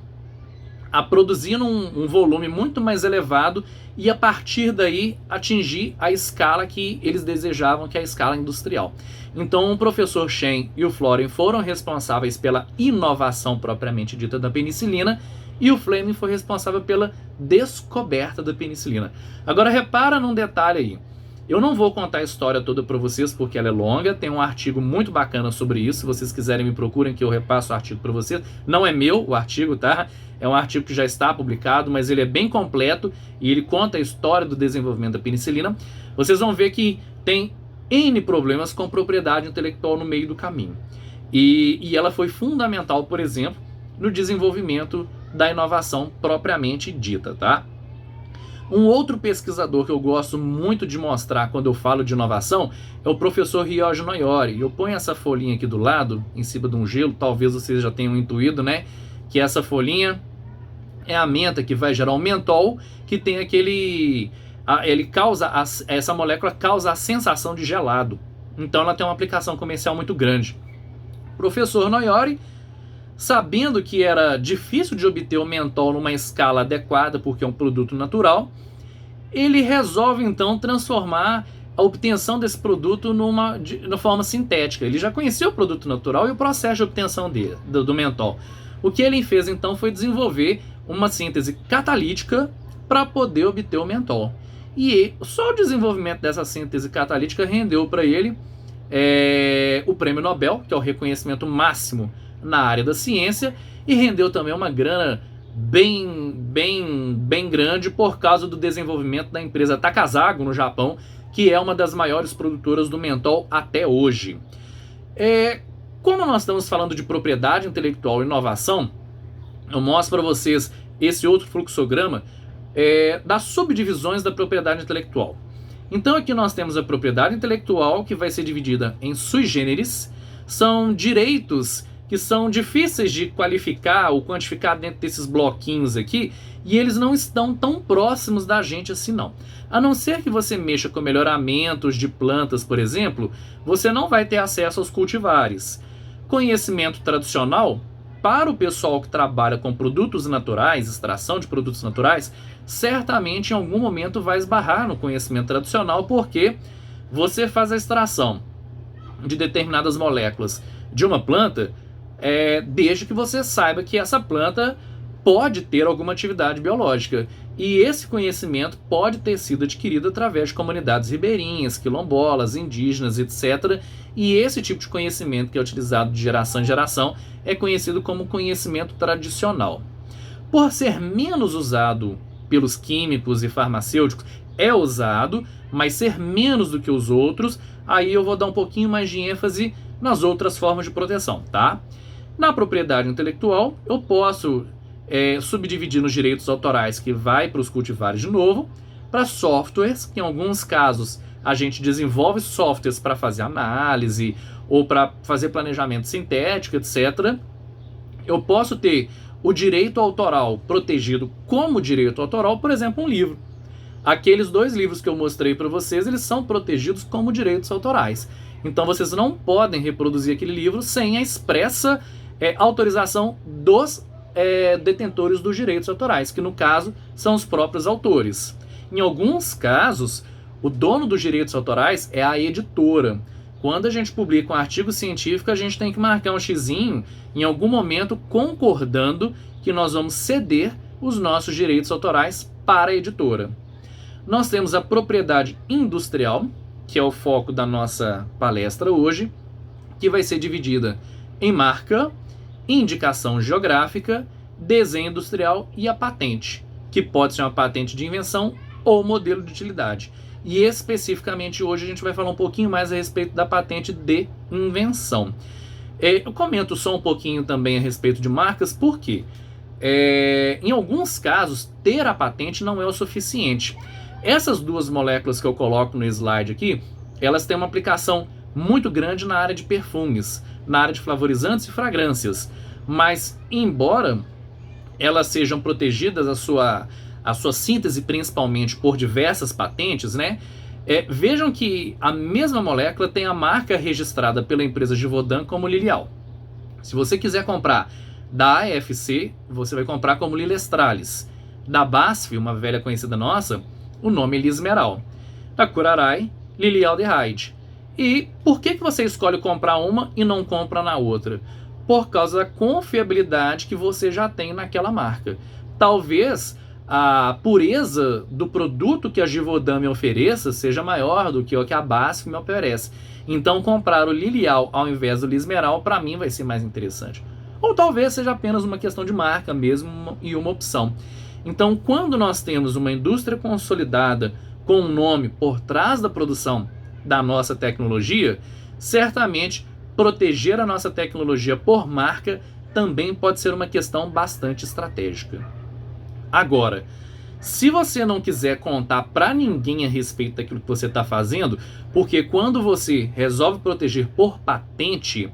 a produzir um volume muito mais elevado e a partir daí atingir a escala que eles desejavam, que é a escala industrial. Então o professor Shen e o Florey foram responsáveis pela inovação propriamente dita da penicilina e o Fleming foi responsável pela descoberta da penicilina. Agora repara num detalhe aí. Eu não vou contar a história toda para vocês porque ela é longa, tem um artigo muito bacana sobre isso, se vocês quiserem me procurem que eu repasso o artigo para vocês. Não é meu o artigo, tá? É um artigo que já está publicado, mas ele é bem completo e ele conta a história do desenvolvimento da penicilina. Vocês vão ver que tem N problemas com propriedade intelectual no meio do caminho. E ela foi fundamental, por exemplo, no desenvolvimento da inovação propriamente dita, tá? Um outro pesquisador que eu gosto muito de mostrar quando eu falo de inovação é o professor Ryoji Noyori. Eu ponho essa folhinha aqui do lado, em cima de um gelo, talvez vocês já tenham intuído, né? Que essa folhinha é a menta que vai gerar o mentol, que tem aquele... essa molécula causa a sensação de gelado. Então ela tem uma aplicação comercial muito grande. O professor Noyori, sabendo que era difícil de obter o mentol numa escala adequada, porque é um produto natural, ele resolve então transformar a obtenção desse produto numa forma sintética. Ele já conhecia o produto natural e o processo de obtenção do mentol. O que ele fez então foi desenvolver uma síntese catalítica para poder obter o mentol. E só o desenvolvimento dessa síntese catalítica rendeu para ele o prêmio Nobel, que é o reconhecimento máximo na área da ciência, e rendeu também uma grana bem grande por causa do desenvolvimento da empresa Takasago no Japão, que é uma das maiores produtoras do mentol até hoje. Como nós estamos falando de propriedade intelectual e inovação, eu mostro para vocês esse outro fluxograma das subdivisões da propriedade intelectual. Então aqui nós temos a propriedade intelectual, que vai ser dividida em sui generis. São direitos que são difíceis de qualificar ou quantificar dentro desses bloquinhos aqui, e eles não estão tão próximos da gente assim não. A não ser que você mexa com melhoramentos de plantas, por exemplo, você não vai ter acesso aos cultivares. Conhecimento tradicional, para o pessoal que trabalha com produtos naturais, extração de produtos naturais, certamente em algum momento vai esbarrar no conhecimento tradicional, porque você faz a extração de determinadas moléculas de uma planta, desde que você saiba que essa planta pode ter alguma atividade biológica. E esse conhecimento pode ter sido adquirido através de comunidades ribeirinhas, quilombolas, indígenas, etc. E esse tipo de conhecimento, que é utilizado de geração em geração, é conhecido como conhecimento tradicional. Por ser menos usado pelos químicos e farmacêuticos, é usado, mas ser menos do que os outros, aí eu vou dar um pouquinho mais de ênfase nas outras formas de proteção, tá? Na propriedade intelectual, eu posso subdividir nos direitos autorais, que vai para os cultivares de novo, para softwares, que em alguns casos a gente desenvolve softwares para fazer análise ou para fazer planejamento sintético, etc. Eu posso ter o direito autoral protegido como direito autoral, por exemplo, um livro. Aqueles 2 livros que eu mostrei para vocês, eles são protegidos como direitos autorais. Então vocês não podem reproduzir aquele livro sem a expressa autorização dos detentores dos direitos autorais, que no caso são os próprios autores. Em alguns casos, o dono dos direitos autorais é a editora. Quando a gente publica um artigo científico, a gente tem que marcar um xizinho em algum momento concordando que nós vamos ceder os nossos direitos autorais para a editora. Nós temos a propriedade industrial, que é o foco da nossa palestra hoje, que vai ser dividida em marca, indicação geográfica, desenho industrial e a patente, que pode ser uma patente de invenção ou modelo de utilidade. E especificamente hoje a gente vai falar um pouquinho mais a respeito da patente de invenção. Eu comento só um pouquinho também a respeito de marcas, porque em alguns casos ter a patente não é o suficiente. Essas 2 moléculas que eu coloco no slide aqui, elas têm uma aplicação muito grande na área de perfumes, na área de flavorizantes e fragrâncias. Mas, embora elas sejam protegidas, a sua síntese principalmente por diversas patentes, né? Vejam que a mesma molécula tem a marca registrada pela empresa Givaudan como Lilial. Se você quiser comprar da AFC, você vai comprar como Lilestralis. Da BASF, uma velha conhecida nossa, o nome é Lismeral. Da Curaray, Lilialdehyde. E por que você escolhe comprar uma e não compra na outra? Por causa da confiabilidade que você já tem naquela marca. Talvez a pureza do produto que a Givaudan me ofereça seja maior do que o que a BASF me oferece. Então comprar o Lilial ao invés do Lismeral para mim vai ser mais interessante. Ou talvez seja apenas uma questão de marca mesmo e uma opção. Então quando nós temos uma indústria consolidada com um nome por trás da produção da nossa tecnologia, certamente proteger a nossa tecnologia por marca também pode ser uma questão bastante estratégica. Agora, se você não quiser contar para ninguém a respeito daquilo que você está fazendo, porque quando você resolve proteger por patente,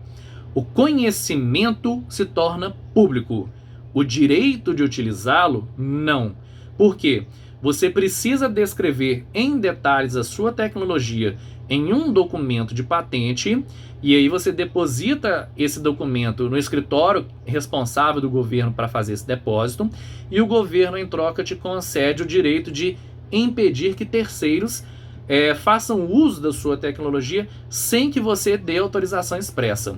o conhecimento se torna público. O direito de utilizá-lo, não. Por quê? Você precisa descrever em detalhes a sua tecnologia em um documento de patente, e aí você deposita esse documento no escritório responsável do governo para fazer esse depósito, e o governo, em troca, te concede o direito de impedir que terceiros façam uso da sua tecnologia sem que você dê autorização expressa.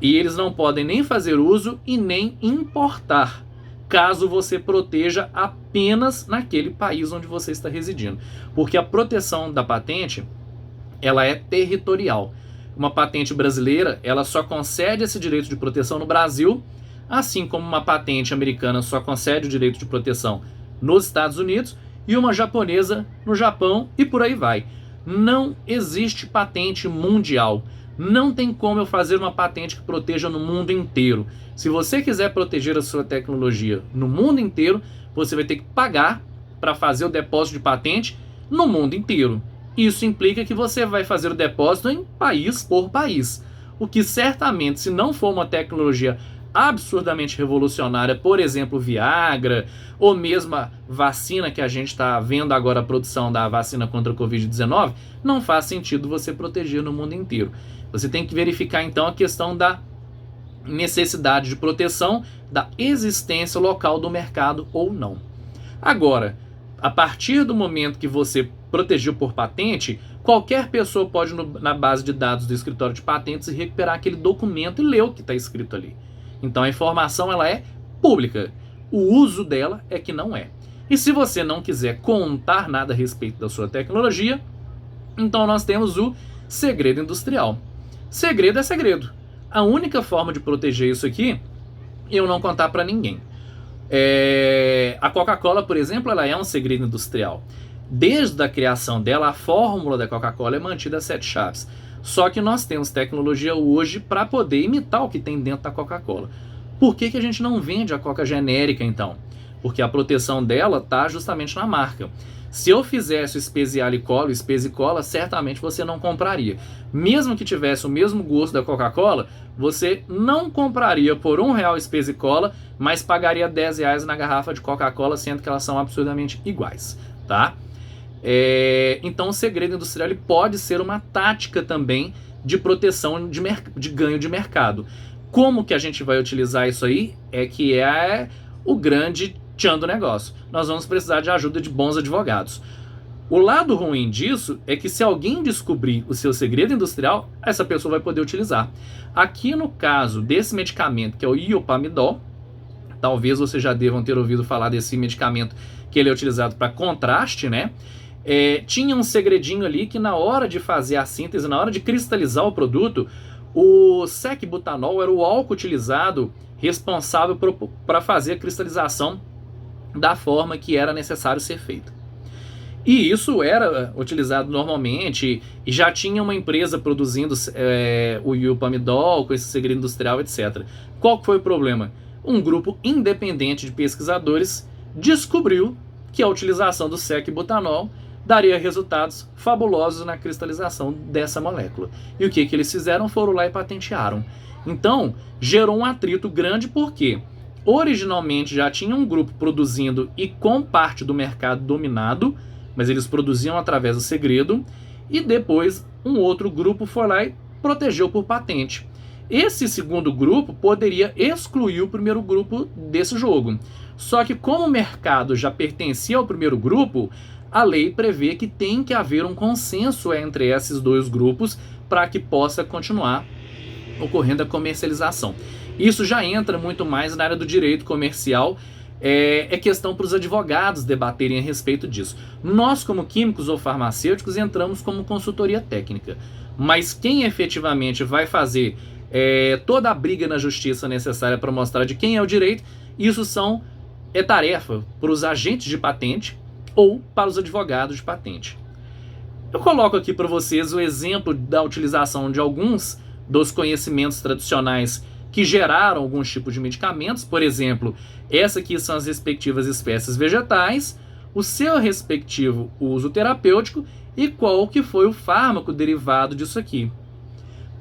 E eles não podem nem fazer uso e nem importar, caso você proteja apenas naquele país onde você está residindo. Porque a proteção da patente, ela é territorial. Uma patente brasileira, ela só concede esse direito de proteção no Brasil, assim como uma patente americana só concede o direito de proteção nos Estados Unidos, e uma japonesa no Japão, e por aí vai. Não existe patente mundial. Não tem como eu fazer uma patente que proteja no mundo inteiro. Se você quiser proteger a sua tecnologia no mundo inteiro, você vai ter que pagar para fazer o depósito de patente no mundo inteiro. Isso implica que você vai fazer o depósito em país por país. O que certamente, se não for uma tecnologia absurdamente revolucionária, por exemplo, Viagra, ou mesmo a vacina que a gente está vendo agora, a produção da vacina contra a Covid-19, não faz sentido você proteger no mundo inteiro. Você tem que verificar então a questão da necessidade de proteção, da existência local do mercado ou não. Agora, a partir do momento que você protegeu por patente, qualquer pessoa pode, na base de dados do escritório de patentes, recuperar aquele documento e ler o que está escrito ali. Então a informação ela é pública. O uso dela é que não é. E se você não quiser contar nada a respeito da sua tecnologia, então nós temos o segredo industrial. Segredo é segredo. A única forma de proteger isso aqui é eu não contar para ninguém. A Coca-Cola, por exemplo, ela é um segredo industrial. Desde a criação dela, a fórmula da Coca-Cola é mantida a 7 chaves. Só que nós temos tecnologia hoje para poder imitar o que tem dentro da Coca-Cola. Por que a gente não vende a Coca genérica, então? Porque a proteção dela está justamente na marca. Se eu fizesse o Speziale Cola, o Spezi Cola, certamente você não compraria. Mesmo que tivesse o mesmo gosto da Coca-Cola, você não compraria por R$1 o Spezi Cola, mas pagaria R$10 na garrafa de Coca-Cola, sendo que elas são absurdamente iguais, tá? Então o segredo industrial ele pode ser uma tática também de proteção de ganho de mercado. Como que a gente vai utilizar isso aí? Que é o grande tchan do negócio. Nós vamos precisar de ajuda de bons advogados. O lado ruim disso é que se alguém descobrir o seu segredo industrial, essa pessoa vai poder utilizar. Aqui no caso desse medicamento, que é o Iopamidol, talvez vocês já devam ter ouvido falar desse medicamento, que ele é utilizado para contraste, né? Tinha um segredinho ali que na hora de fazer a síntese, na hora de cristalizar o produto, o sec-butanol era o álcool utilizado responsável para fazer a cristalização da forma que era necessário ser feita. E isso era utilizado normalmente, e já tinha uma empresa produzindo o Iopamidol com esse segredo industrial, etc. Qual foi o problema? Um grupo independente de pesquisadores descobriu que a utilização do sec-butanol daria resultados fabulosos na cristalização dessa molécula. E o que eles fizeram? Foram lá e patentearam. Então, gerou um atrito grande porque originalmente já tinha um grupo produzindo e com parte do mercado dominado, mas eles produziam através do segredo, e depois um outro grupo foi lá e protegeu por patente. Esse segundo grupo poderia excluir o primeiro grupo desse jogo. Só que como o mercado já pertencia ao primeiro grupo, a lei prevê que tem que haver um consenso entre esses dois grupos para que possa continuar ocorrendo a comercialização. Isso já entra muito mais na área do direito comercial, é questão para os advogados debaterem a respeito disso. Nós, como químicos ou farmacêuticos, entramos como consultoria técnica. Mas quem efetivamente vai fazer toda a briga na justiça necessária para mostrar de quem é o direito, isso é tarefa para os agentes de patente ou para os advogados de patente. Eu coloco aqui para vocês o exemplo da utilização de alguns dos conhecimentos tradicionais que geraram alguns tipos de medicamentos. Por exemplo, essa aqui são as respectivas espécies vegetais, o seu respectivo uso terapêutico e qual que foi o fármaco derivado disso aqui.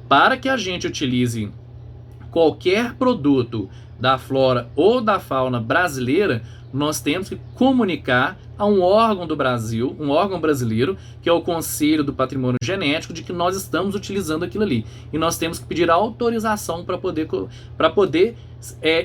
Para que a gente utilize qualquer produto da flora ou da fauna brasileira, nós temos que comunicar a um órgão do Brasil, um órgão brasileiro, que é o Conselho do Patrimônio Genético, de que nós estamos utilizando aquilo ali. E nós temos que pedir autorização para poder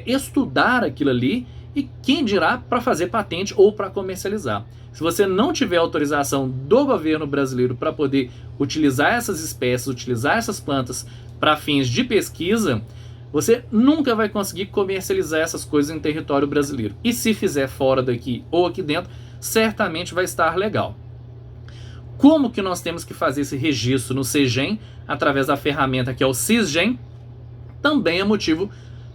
estudar aquilo ali e, quem dirá, para fazer patente ou para comercializar. Se você não tiver autorização do governo brasileiro para poder utilizar essas espécies, utilizar essas plantas para fins de pesquisa, você nunca vai conseguir comercializar essas coisas em território brasileiro. E se fizer fora daqui ou aqui dentro, certamente vai estar legal. Como que nós temos que fazer esse registro no CGEM, através da ferramenta que é o CISGEM, também é motivo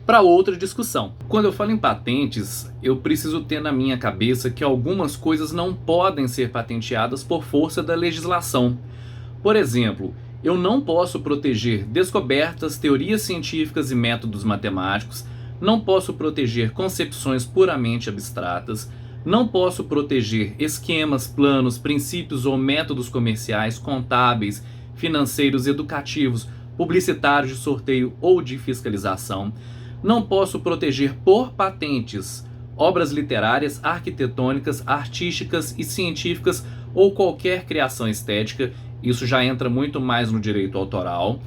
para outra discussão. Quando eu falo em patentes, eu preciso ter na minha cabeça que algumas coisas não podem ser patenteadas por força da legislação. Por exemplo, eu não posso proteger descobertas, teorias científicas e métodos matemáticos, não posso proteger concepções puramente abstratas, não posso proteger esquemas, planos, princípios ou métodos comerciais, contábeis, financeiros, educativos, publicitários de sorteio ou de fiscalização. Não posso proteger por patentes obras literárias, arquitetônicas, artísticas e científicas ou qualquer criação estética. Isso já entra muito mais no direito autoral.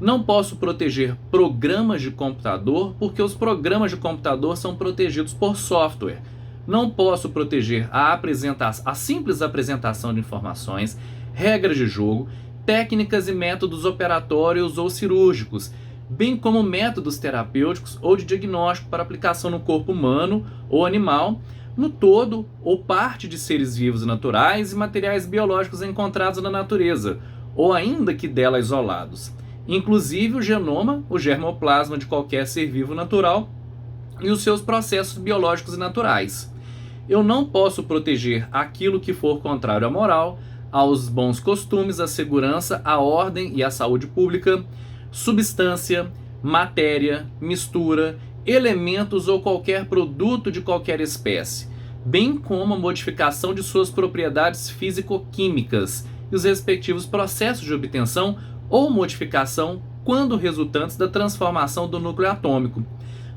Não posso proteger programas de computador, porque os programas de computador são protegidos por software. Não posso proteger a simples apresentação de informações, regras de jogo, técnicas e métodos operatórios ou cirúrgicos, bem como métodos terapêuticos ou de diagnóstico para aplicação no corpo humano ou animal, no todo ou parte de seres vivos naturais e materiais biológicos encontrados na natureza, ou ainda que dela isolados, inclusive o genoma, o germoplasma de qualquer ser vivo natural e os seus processos biológicos e naturais. Eu não posso proteger aquilo que for contrário à moral, aos bons costumes, à segurança, à ordem e à saúde pública, substância, matéria, mistura, elementos ou qualquer produto de qualquer espécie, bem como a modificação de suas propriedades físico-químicas e os respectivos processos de obtenção ou modificação quando resultantes da transformação do núcleo atômico.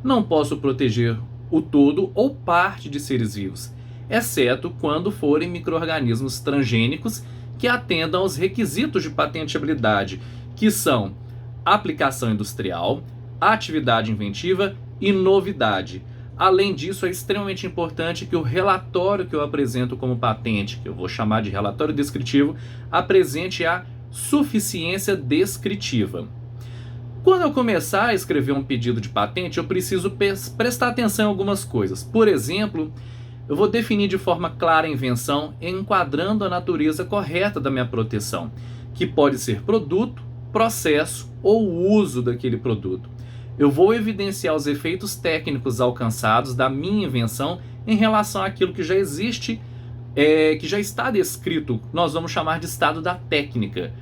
Não posso proteger o todo ou parte de seres vivos, exceto quando forem micro-organismos transgênicos que atendam aos requisitos de patenteabilidade, que são aplicação industrial, atividade inventiva e novidade. Além disso, é extremamente importante que o relatório que eu apresento como patente, que eu vou chamar de relatório descritivo, apresente a suficiência descritiva. Quando eu começar a escrever um pedido de patente, eu preciso prestar atenção em algumas coisas. Por exemplo, eu vou definir de forma clara a invenção, enquadrando a natureza correta da minha proteção, que pode ser produto, processo ou uso daquele produto. Eu vou evidenciar os efeitos técnicos alcançados da minha invenção em relação àquilo que já existe, que já está descrito, nós vamos chamar de estado da técnica.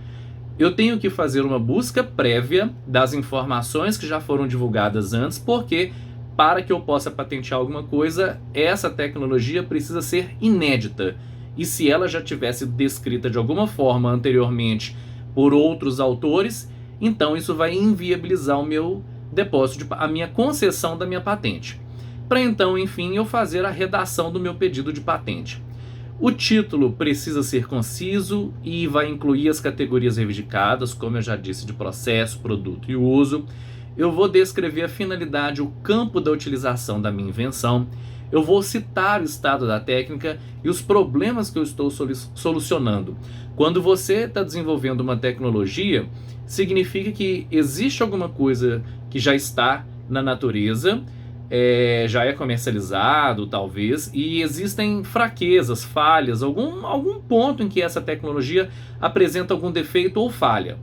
Eu tenho que fazer uma busca prévia das informações que já foram divulgadas antes, porque para que eu possa patentear alguma coisa, essa tecnologia precisa ser inédita. E se ela já tivesse descrita de alguma forma anteriormente por outros autores, então isso vai inviabilizar o meu depósito, a minha concessão da minha patente. Para então, enfim, eu fazer a redação do meu pedido de patente. O título precisa ser conciso e vai incluir as categorias reivindicadas, como eu já disse, de processo, produto e uso. Eu vou descrever a finalidade, o campo da utilização da minha invenção. Eu vou citar o estado da técnica e os problemas que eu estou solucionando. Quando você está desenvolvendo uma tecnologia, significa que existe alguma coisa que já está na natureza, já é comercializado, talvez, e existem fraquezas, falhas, algum ponto em que essa tecnologia apresenta algum defeito ou falha.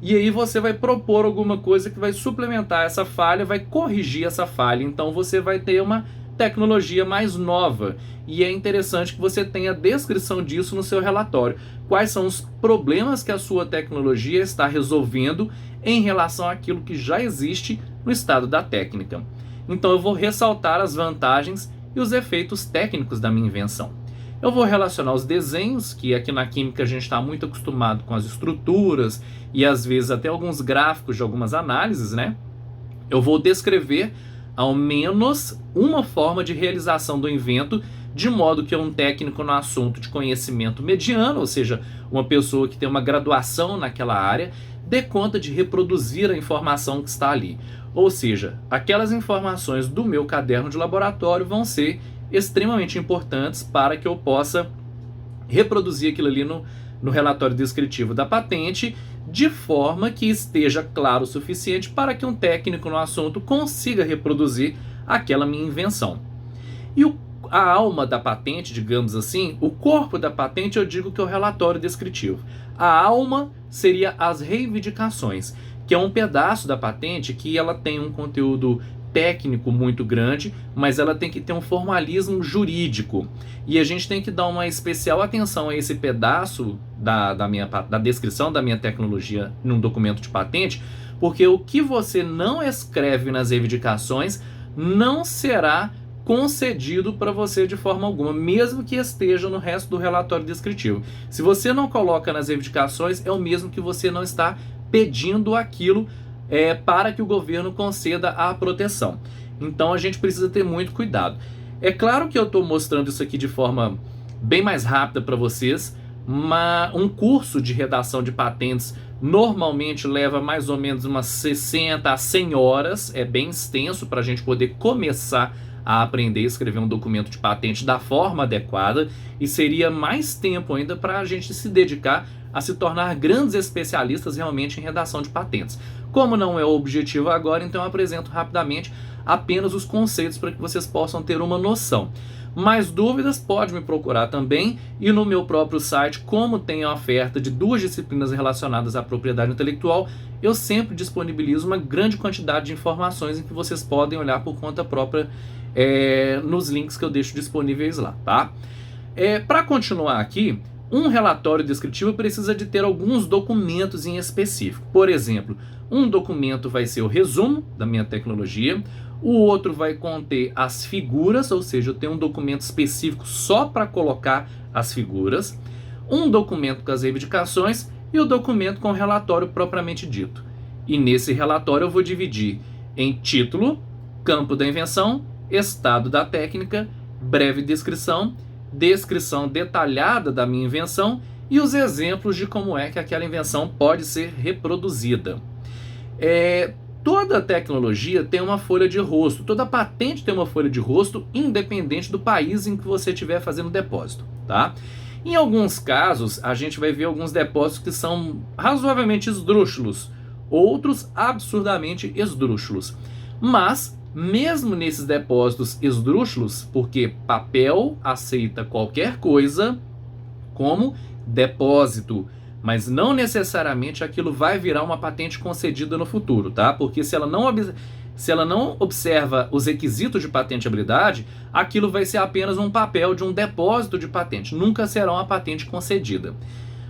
E aí você vai propor alguma coisa que vai suplementar essa falha, vai corrigir essa falha. Então você vai ter uma tecnologia mais nova. E é interessante que você tenha a descrição disso no seu relatório. Quais são os problemas que a sua tecnologia está resolvendo em relação àquilo que já existe no estado da técnica. Então eu vou ressaltar as vantagens e os efeitos técnicos da minha invenção. Eu vou relacionar os desenhos, que aqui na química a gente está muito acostumado com as estruturas e às vezes até alguns gráficos de algumas análises, né? Eu vou descrever ao menos uma forma de realização do invento, de modo que um técnico no assunto de conhecimento mediano, ou seja, uma pessoa que tem uma graduação naquela área, dê conta de reproduzir a informação que está ali. Ou seja, aquelas informações do meu caderno de laboratório vão ser extremamente importantes para que eu possa reproduzir aquilo ali no relatório descritivo da patente, de forma que esteja claro o suficiente para que um técnico no assunto consiga reproduzir aquela minha invenção. E a alma da patente, digamos assim, o corpo da patente, eu digo que é o relatório descritivo. A alma seria as reivindicações, que é um pedaço da patente que ela tem um conteúdo técnico muito grande, mas ela tem que ter um formalismo jurídico. E a gente tem que dar uma especial atenção a esse pedaço da descrição da minha tecnologia num documento de patente, porque o que você não escreve nas reivindicações não será concedido para você de forma alguma, mesmo que esteja no resto do relatório descritivo. Se você não coloca nas reivindicações, é o mesmo que você não está pedindo aquilo para que o governo conceda a proteção. Então a gente precisa ter muito cuidado. É claro que eu estou mostrando isso aqui de forma bem mais rápida para vocês, mas um curso de redação de patentes normalmente leva mais ou menos umas 60 a 100 horas, é bem extenso para a gente poder começar a aprender a escrever um documento de patente da forma adequada, e seria mais tempo ainda para a gente se dedicar a se tornar grandes especialistas realmente em redação de patentes. Como não é o objetivo agora, então eu apresento rapidamente apenas os conceitos para que vocês possam ter uma noção. Mais dúvidas, pode me procurar também, e no meu próprio site, como tem a oferta de 2 disciplinas relacionadas à propriedade intelectual, eu sempre disponibilizo uma grande quantidade de informações em que vocês podem olhar por conta própria nos links que eu deixo disponíveis lá, tá? Para continuar aqui, um relatório descritivo precisa de ter alguns documentos em específico. Por exemplo, um documento vai ser o resumo da minha tecnologia, o outro vai conter as figuras, ou seja, eu tenho um documento específico só para colocar as figuras, um documento com as reivindicações e o documento com o relatório propriamente dito. E nesse relatório eu vou dividir em título, campo da invenção, estado da técnica, breve descrição, descrição detalhada da minha invenção e os exemplos de como é que aquela invenção pode ser reproduzida. Toda tecnologia tem uma folha de rosto, toda patente tem uma folha de rosto, independente do país em que você estiver fazendo depósito, tá? Em alguns casos, a gente vai ver alguns depósitos que são razoavelmente esdrúxulos, outros absurdamente esdrúxulos. Mas, mesmo nesses depósitos esdrúxulos, porque papel aceita qualquer coisa como depósito, mas não necessariamente aquilo vai virar uma patente concedida no futuro, tá? Porque se ela não observa os requisitos de patenteabilidade, aquilo vai ser apenas um papel de um depósito de patente, nunca será uma patente concedida.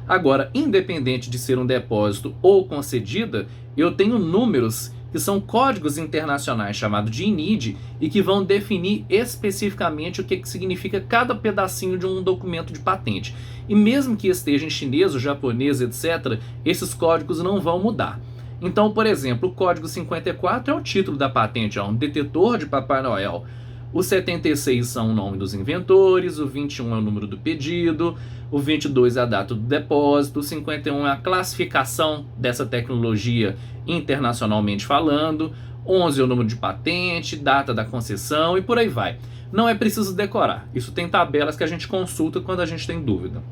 Agora, independente de ser um depósito ou concedida, eu tenho números que são códigos internacionais chamados de INID e que vão definir especificamente o que significa cada pedacinho de um documento de patente. E mesmo que esteja em chinês, ou japonês, etc., esses códigos não vão mudar. Então, por exemplo, o código 54 é o título da patente, é um detetor de Papai Noel. O 76 são o nome dos inventores, o 21 é o número do pedido, o 22 é a data do depósito, o 51 é a classificação dessa tecnologia internacionalmente falando, 11 é o número de patente, data da concessão e por aí vai. Não é preciso decorar, isso tem tabelas que a gente consulta quando a gente tem dúvida.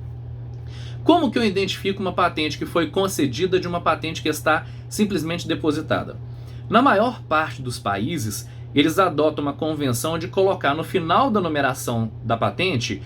Como que eu identifico uma patente que foi concedida de uma patente que está simplesmente depositada? Na maior parte dos países, eles adotam uma convenção de colocar no final da numeração da patente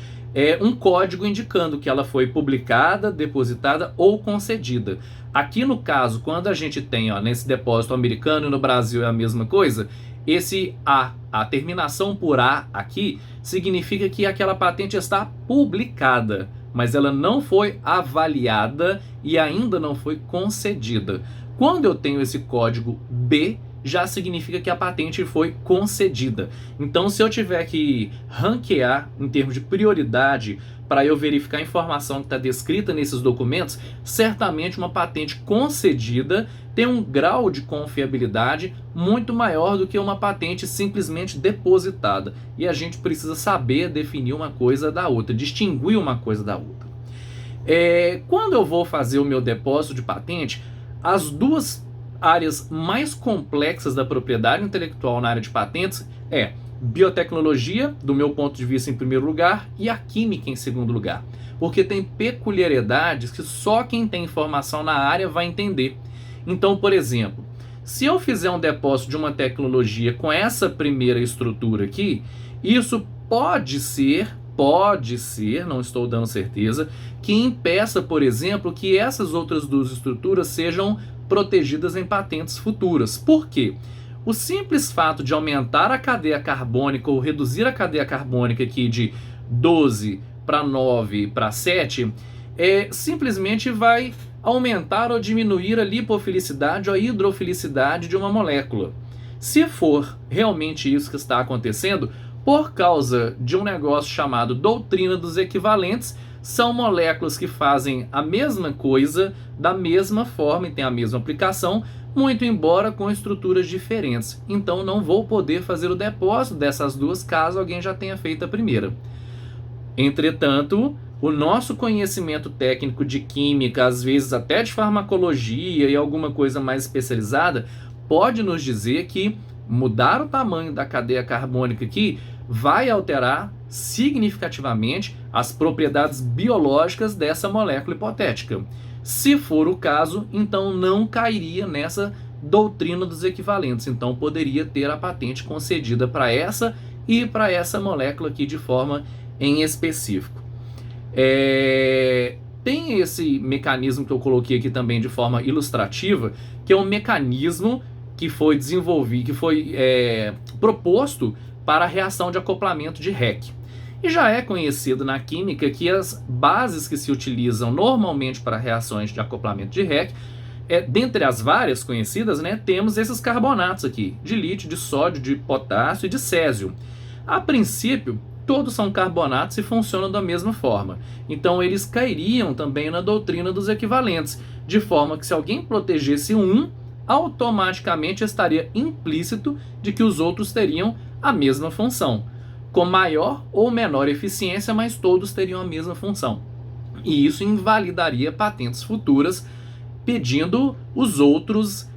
um código indicando que ela foi publicada, depositada ou concedida. Aqui no caso, quando a gente tem nesse depósito americano e no Brasil é a mesma coisa, esse a terminação por A aqui, significa que aquela patente está publicada, mas ela não foi avaliada e ainda não foi concedida. Quando eu tenho esse código B, já significa que a patente foi concedida. Então, se eu tiver que ranquear em termos de prioridade para eu verificar a informação que está descrita nesses documentos, certamente uma patente concedida tem um grau de confiabilidade muito maior do que uma patente simplesmente depositada. E a gente precisa saber definir uma coisa da outra, distinguir uma coisa da outra. Quando eu vou fazer o meu depósito de patente, as duas áreas mais complexas da propriedade intelectual na área de patentes biotecnologia, do meu ponto de vista, em primeiro lugar, e a química em segundo lugar. Porque tem peculiaridades que só quem tem informação na área vai entender. Então, por exemplo, se eu fizer um depósito de uma tecnologia com essa primeira estrutura aqui, isso pode ser, não estou dando certeza, que impeça, por exemplo, que essas outras duas estruturas sejam protegidas em patentes futuras. Por quê? O simples fato de aumentar a cadeia carbônica ou reduzir a cadeia carbônica aqui de 12 para 9 para 7 simplesmente vai aumentar ou diminuir a lipofilicidade ou a hidrofilicidade de uma molécula. Se for realmente isso que está acontecendo, por causa de um negócio chamado doutrina dos equivalentes, são moléculas que fazem a mesma coisa da mesma forma e têm a mesma aplicação, muito embora com estruturas diferentes. Então não vou poder fazer o depósito dessas duas caso alguém já tenha feito a primeira. Entretanto, o nosso conhecimento técnico de química, às vezes até de farmacologia e alguma coisa mais especializada, pode nos dizer que mudar o tamanho da cadeia carbônica aqui vai alterar significativamente as propriedades biológicas dessa molécula hipotética. Se for o caso, então não cairia nessa doutrina dos equivalentes. Então poderia ter a patente concedida para essa e para essa molécula aqui de forma em específico. Tem esse mecanismo que eu coloquei aqui também de forma ilustrativa, que é um mecanismo que foi desenvolvido, que foi proposto para a reação de acoplamento de Heck. E já é conhecido na química que as bases que se utilizam normalmente para reações de acoplamento de Heck, dentre as várias conhecidas, temos esses carbonatos aqui, de lítio, de sódio, de potássio e de césio. A princípio, todos são carbonatos e funcionam da mesma forma. Então eles cairiam também na doutrina dos equivalentes, de forma que se alguém protegesse um, automaticamente estaria implícito de que os outros teriam a mesma função, com maior ou menor eficiência, mas todos teriam a mesma função. E isso invalidaria patentes futuras, pedindo os outros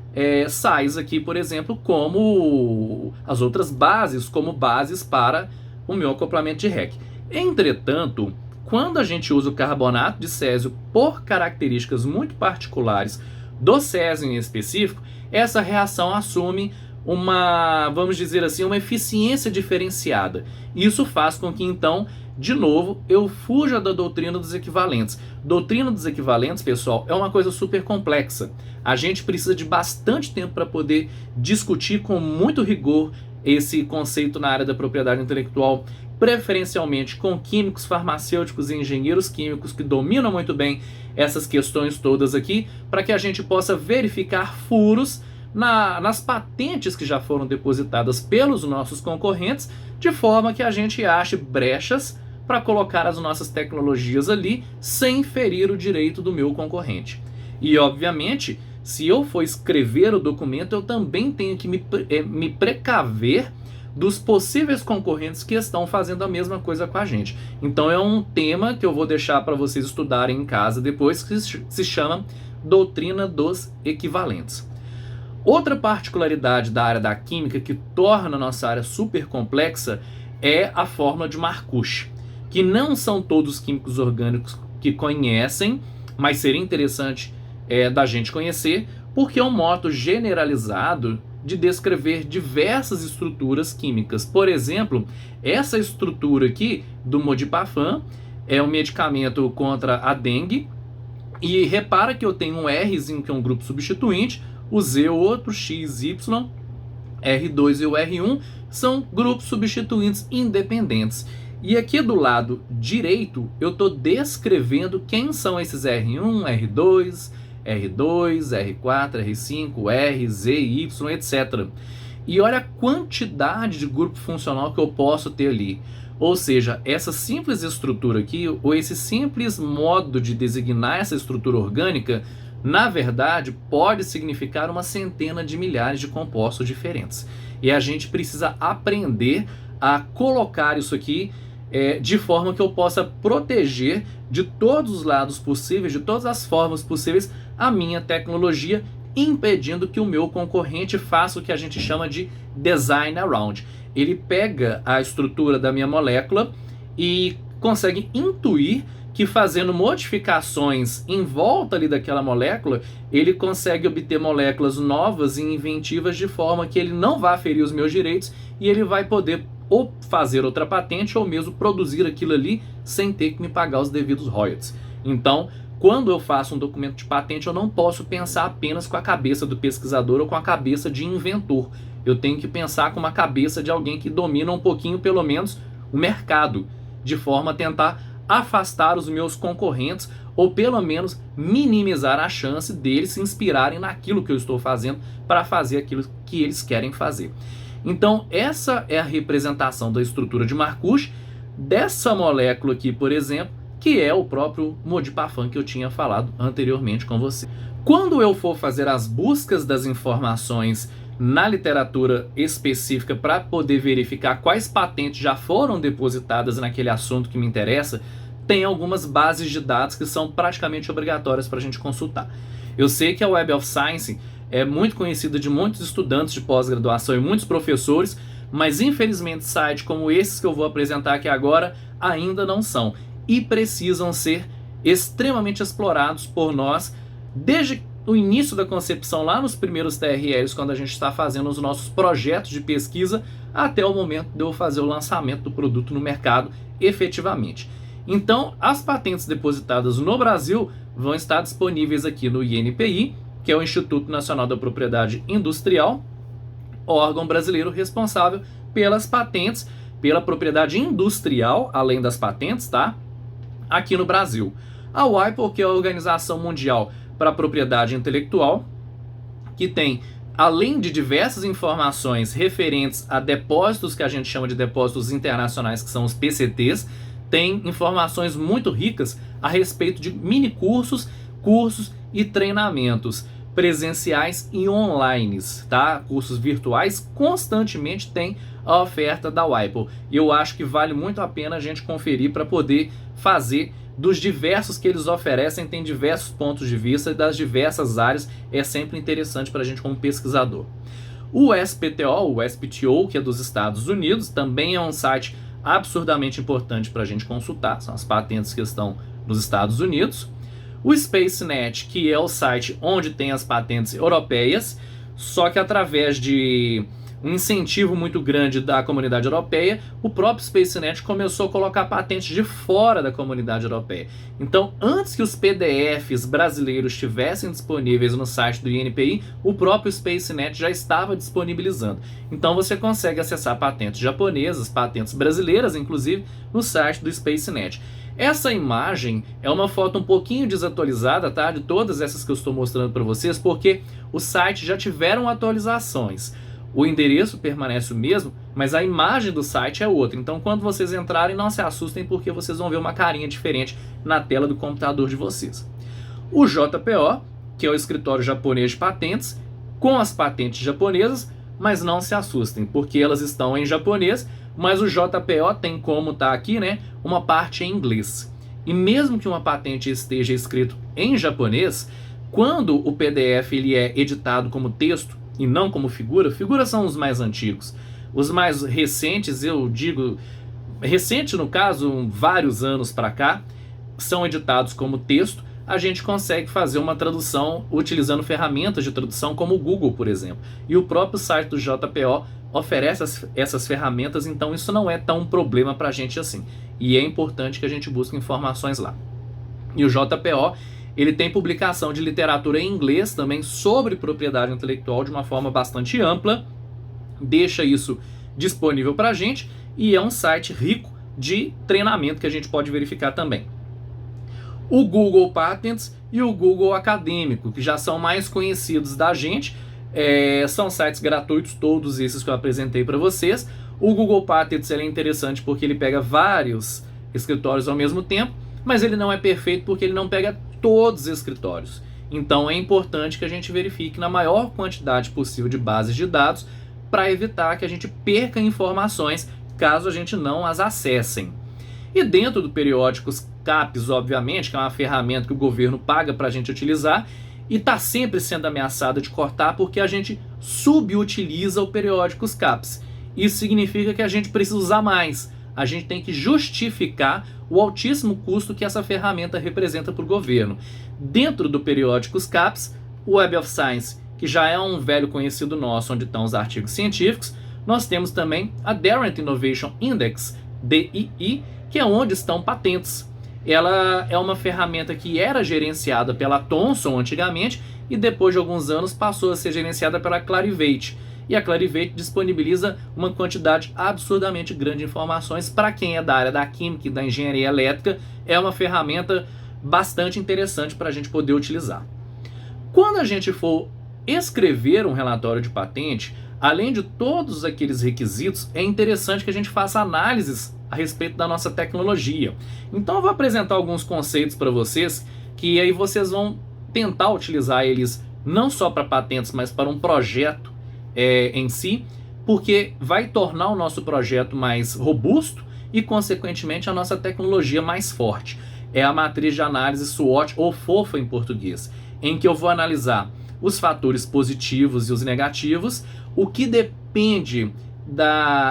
sais aqui, por exemplo, como as outras bases, como bases para o meu acoplamento de Heck. Entretanto, quando a gente usa o carbonato de césio por características muito particulares do césio em específico, essa reação assume uma, vamos dizer assim, uma eficiência diferenciada. Isso faz com que, então, de novo, eu fuja da doutrina dos equivalentes. Doutrina dos equivalentes, pessoal, é uma coisa super complexa. A gente precisa de bastante tempo para poder discutir com muito rigor esse conceito na área da propriedade intelectual, preferencialmente com químicos, farmacêuticos e engenheiros químicos que dominam muito bem essas questões todas aqui, para que a gente possa verificar furos nas patentes que já foram depositadas pelos nossos concorrentes, de forma que a gente ache brechas para colocar as nossas tecnologias ali sem ferir o direito do meu concorrente. E, obviamente, se eu for escrever o documento, eu também tenho que me precaver dos possíveis concorrentes que estão fazendo a mesma coisa com a gente. Então é um tema que eu vou deixar para vocês estudarem em casa depois, que se chama doutrina dos equivalentes. Outra particularidade da área da química que torna a nossa área super complexa é a fórmula de Marcuse, que não são todos os químicos orgânicos que conhecem, mas seria interessante da gente conhecer, porque é um modo generalizado de descrever diversas estruturas químicas. Por exemplo, essa estrutura aqui do Modipafan é um medicamento contra a dengue, e repara que eu tenho um Rzinho, que é um grupo substituinte, o Z outro, X, Y, R2 e o R1 são grupos substituintes independentes. E aqui do lado direito eu estou descrevendo quem são esses R1, R2, R4, R5, R, Z, Y, etc. E olha a quantidade de grupo funcional que eu posso ter ali. Ou seja, essa simples estrutura aqui, ou esse simples modo de designar essa estrutura orgânica, na verdade, pode significar uma centena de milhares de compostos diferentes. E a gente precisa aprender a colocar isso aqui de forma que eu possa proteger de todos os lados possíveis, de todas as formas possíveis, a minha tecnologia, impedindo que o meu concorrente faça o que a gente chama de design around. Ele pega a estrutura da minha molécula e consegue intuir que fazendo modificações em volta ali daquela molécula, ele consegue obter moléculas novas e inventivas de forma que ele não vá ferir os meus direitos e ele vai poder ou fazer outra patente ou mesmo produzir aquilo ali sem ter que me pagar os devidos royalties. Então, quando eu faço um documento de patente, eu não posso pensar apenas com a cabeça do pesquisador ou com a cabeça de inventor. Eu tenho que pensar com uma cabeça de alguém que domina um pouquinho, pelo menos, o mercado, de forma a tentar afastar os meus concorrentes ou pelo menos minimizar a chance deles se inspirarem naquilo que eu estou fazendo para fazer aquilo que eles querem fazer. Então essa é a representação da estrutura de Marcuse dessa molécula aqui, por exemplo, que é o próprio Modipafan que eu tinha falado anteriormente com você. Quando eu for fazer as buscas das informações na literatura específica para poder verificar quais patentes já foram depositadas naquele assunto que me interessa, tem algumas bases de dados que são praticamente obrigatórias para a gente consultar. Eu sei que a Web of Science é muito conhecida de muitos estudantes de pós-graduação e muitos professores, mas infelizmente sites como esses que eu vou apresentar aqui agora ainda não são e precisam ser extremamente explorados por nós desde o início da concepção, lá nos primeiros TRLs, quando a gente está fazendo os nossos projetos de pesquisa, até o momento de eu fazer o lançamento do produto no mercado efetivamente. Então, as patentes depositadas no Brasil vão estar disponíveis aqui no INPI, que é o Instituto Nacional da Propriedade Industrial, órgão brasileiro responsável pelas patentes, pela propriedade industrial, além das patentes, tá? Aqui no Brasil. A WIPO, que é a Organização Mundial para a Propriedade Intelectual, que tem, além de diversas informações referentes a depósitos que a gente chama de depósitos internacionais, que são os PCTs, tem informações muito ricas a respeito de mini cursos, cursos e treinamentos presenciais e online, tá? Cursos virtuais constantemente tem a oferta da WIPO. E eu acho que vale muito a pena a gente conferir para poder fazer dos diversos que eles oferecem, tem diversos pontos de vista e das diversas áreas, é sempre interessante para a gente como pesquisador. O SPTO, o SPTO, que é dos Estados Unidos, também é um site absurdamente importante para a gente consultar, são as patentes que estão nos Estados Unidos. O SpaceNet, que é o site onde tem as patentes europeias, só que através de um incentivo muito grande da comunidade europeia, o próprio SpaceNet começou a colocar patentes de fora da comunidade europeia. Então, antes que os PDFs brasileiros estivessem disponíveis no site do INPI, o próprio SpaceNet já estava disponibilizando. Então você consegue acessar patentes japonesas, patentes brasileiras, inclusive, no site do SpaceNet. Essa imagem é uma foto um pouquinho desatualizada, tá? De todas essas que eu estou mostrando para vocês, porque os sites já tiveram atualizações. O endereço permanece o mesmo, mas a imagem do site é outra. Então, quando vocês entrarem, não se assustem, porque vocês vão ver uma carinha diferente na tela do computador de vocês. O JPO, que é o escritório japonês de patentes, com as patentes japonesas, mas não se assustem, porque elas estão em japonês, mas o JPO tem como tá aqui, né, uma parte em inglês. E mesmo que uma patente esteja escrito em japonês, quando o PDF ele é editado como texto e não como figura, figuras são os mais antigos. Os mais recentes, eu digo, recente no caso, vários anos para cá, são editados como texto. a gente consegue fazer uma tradução utilizando ferramentas de tradução como o Google, por exemplo. E o próprio site do JPO oferece essas ferramentas, então isso não é tão um problema para a gente assim. E é importante que a gente busque informações lá. E o JPO, ele tem publicação de literatura em inglês também sobre propriedade intelectual de uma forma bastante ampla, deixa isso disponível para a gente e é um site rico de treinamento que a gente pode verificar também. O Google Patents e o Google Acadêmico, que já são mais conhecidos da gente, são sites gratuitos, todos esses que eu apresentei para vocês. O Google Patents é interessante porque ele pega vários escritórios ao mesmo tempo, mas ele não é perfeito porque ele não pega todos os escritórios. Então é importante que a gente verifique na maior quantidade possível de bases de dados para evitar que a gente perca informações caso a gente não as acessem. E dentro do Periódicos CAPES, obviamente, que é uma ferramenta que o governo paga para a gente utilizar e está sempre sendo ameaçada de cortar porque a gente subutiliza o Periódicos CAPES. Isso significa que a gente precisa usar mais. A gente tem que justificar o altíssimo custo que essa ferramenta representa para o governo. Dentro do Periódicos CAPES, o Web of Science, que já é um velho conhecido nosso, onde estão os artigos científicos, nós temos também a Darent Innovation Index, DII, que é onde estão patentes. Ela é uma ferramenta que era gerenciada pela Thomson antigamente e depois de alguns anos passou a ser gerenciada pela Clarivate. E a Clarivate disponibiliza uma quantidade absurdamente grande de informações. Para quem é da área da química e da engenharia elétrica, é uma ferramenta bastante interessante para a gente poder utilizar. Quando a gente for escrever um relatório de patente, além de todos aqueles requisitos, é interessante que a gente faça análises a respeito da nossa tecnologia. Então eu vou apresentar alguns conceitos para vocês, que aí vocês vão tentar utilizar eles não só para patentes, mas para um projeto em si, porque vai tornar o nosso projeto mais robusto e, consequentemente, a nossa tecnologia mais forte. É a matriz de análise SWOT, ou FOFA em português, em que eu vou analisar os fatores positivos e os negativos, o que depende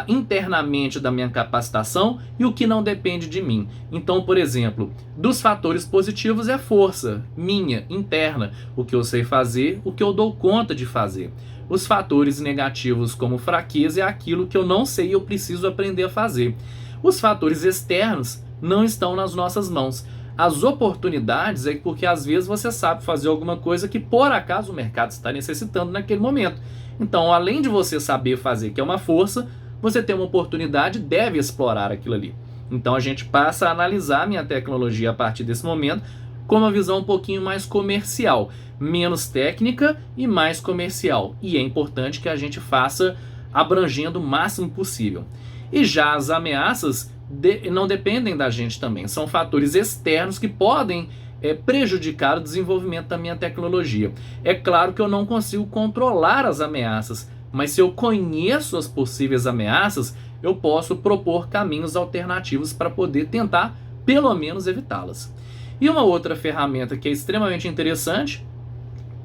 internamente da minha capacitação e o que não depende de mim. Então, por exemplo, dos fatores positivos é força minha, interna, o que eu sei fazer, o que eu dou conta de fazer. Os fatores negativos, como fraqueza, é aquilo que eu não sei e eu preciso aprender a fazer. Os fatores externos não estão nas nossas mãos. As oportunidades é porque às vezes você sabe fazer alguma coisa que por acaso o mercado está necessitando naquele momento. Então, além de você saber fazer, que é uma força, você tem uma oportunidade e deve explorar aquilo ali. Então a gente passa a analisar a minha tecnologia a partir desse momento com uma visão um pouquinho mais comercial, menos técnica e mais comercial. E é importante que a gente faça abrangendo o máximo possível. E já as ameaças não dependem da gente também, são fatores externos que podem prejudicar o desenvolvimento da minha tecnologia. É claro que eu não consigo controlar as ameaças, mas se eu conheço as possíveis ameaças, eu posso propor caminhos alternativos para poder tentar, pelo menos, evitá-las. E uma outra ferramenta que é extremamente interessante,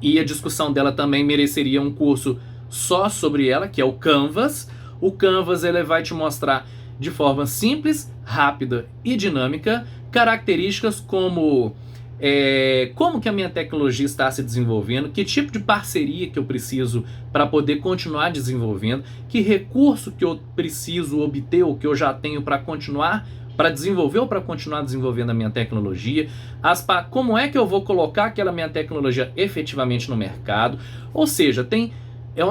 e a discussão dela também mereceria um curso só sobre ela, que é o Canvas. O Canvas ele vai te mostrar de forma simples, rápida e dinâmica características como como que a minha tecnologia está se desenvolvendo, que tipo de parceria que eu preciso para poder continuar desenvolvendo, que recurso que eu preciso obter ou que eu já tenho para continuar, para desenvolver ou para continuar desenvolvendo a minha tecnologia, como é que eu vou colocar aquela minha tecnologia efetivamente no mercado. Ou seja,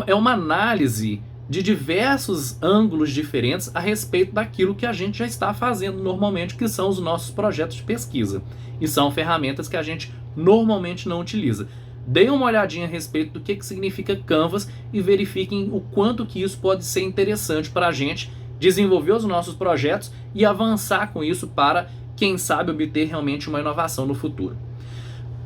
é uma análise de diversos ângulos diferentes a respeito daquilo que a gente já está fazendo normalmente, que são os nossos projetos de pesquisa. E são ferramentas que a gente normalmente não utiliza. Deem uma olhadinha a respeito do que significa Canvas e verifiquem o quanto que isso pode ser interessante para a gente desenvolver os nossos projetos e avançar com isso para, quem sabe, obter realmente uma inovação no futuro.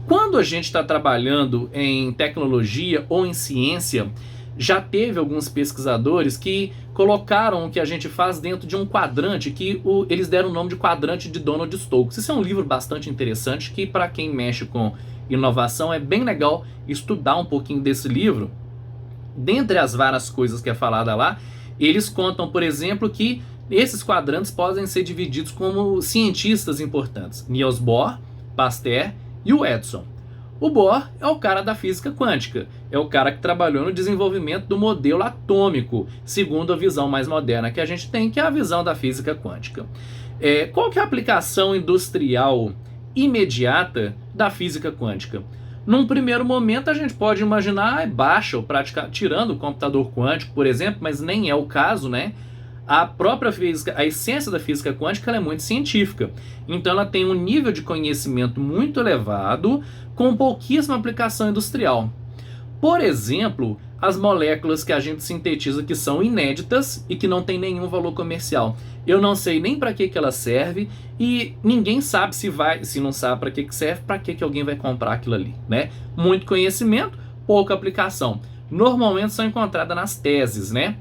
Quando a gente está trabalhando em tecnologia ou em ciência, já teve alguns pesquisadores que colocaram o que a gente faz dentro de um quadrante que eles deram o nome de quadrante de Donald Stokes. Isso é um livro bastante interessante que, para quem mexe com inovação, é bem legal estudar um pouquinho desse livro. Dentre as várias coisas que é falada lá, eles contam, por exemplo, que esses quadrantes podem ser divididos como cientistas importantes: Niels Bohr, Pasteur e o Edison. O Bohr é o cara da física quântica, é o cara que trabalhou no desenvolvimento do modelo atômico, segundo a visão mais moderna que a gente tem, que é a visão da física quântica. Qual que é a aplicação industrial imediata da física quântica? Num primeiro momento a gente pode imaginar baixa ou prática, tirando o computador quântico, por exemplo, mas nem é o caso, né? A própria física, a essência da física quântica ela é muito científica. Então ela tem um nível de conhecimento muito elevado, com pouquíssima aplicação industrial. Por exemplo, as moléculas que a gente sintetiza que são inéditas e que não tem nenhum valor comercial. Eu não sei nem para que ela serve e ninguém sabe se não sabe para que serve, para que alguém vai comprar aquilo ali, né? Muito conhecimento, pouca aplicação. Normalmente são encontradas nas teses, né?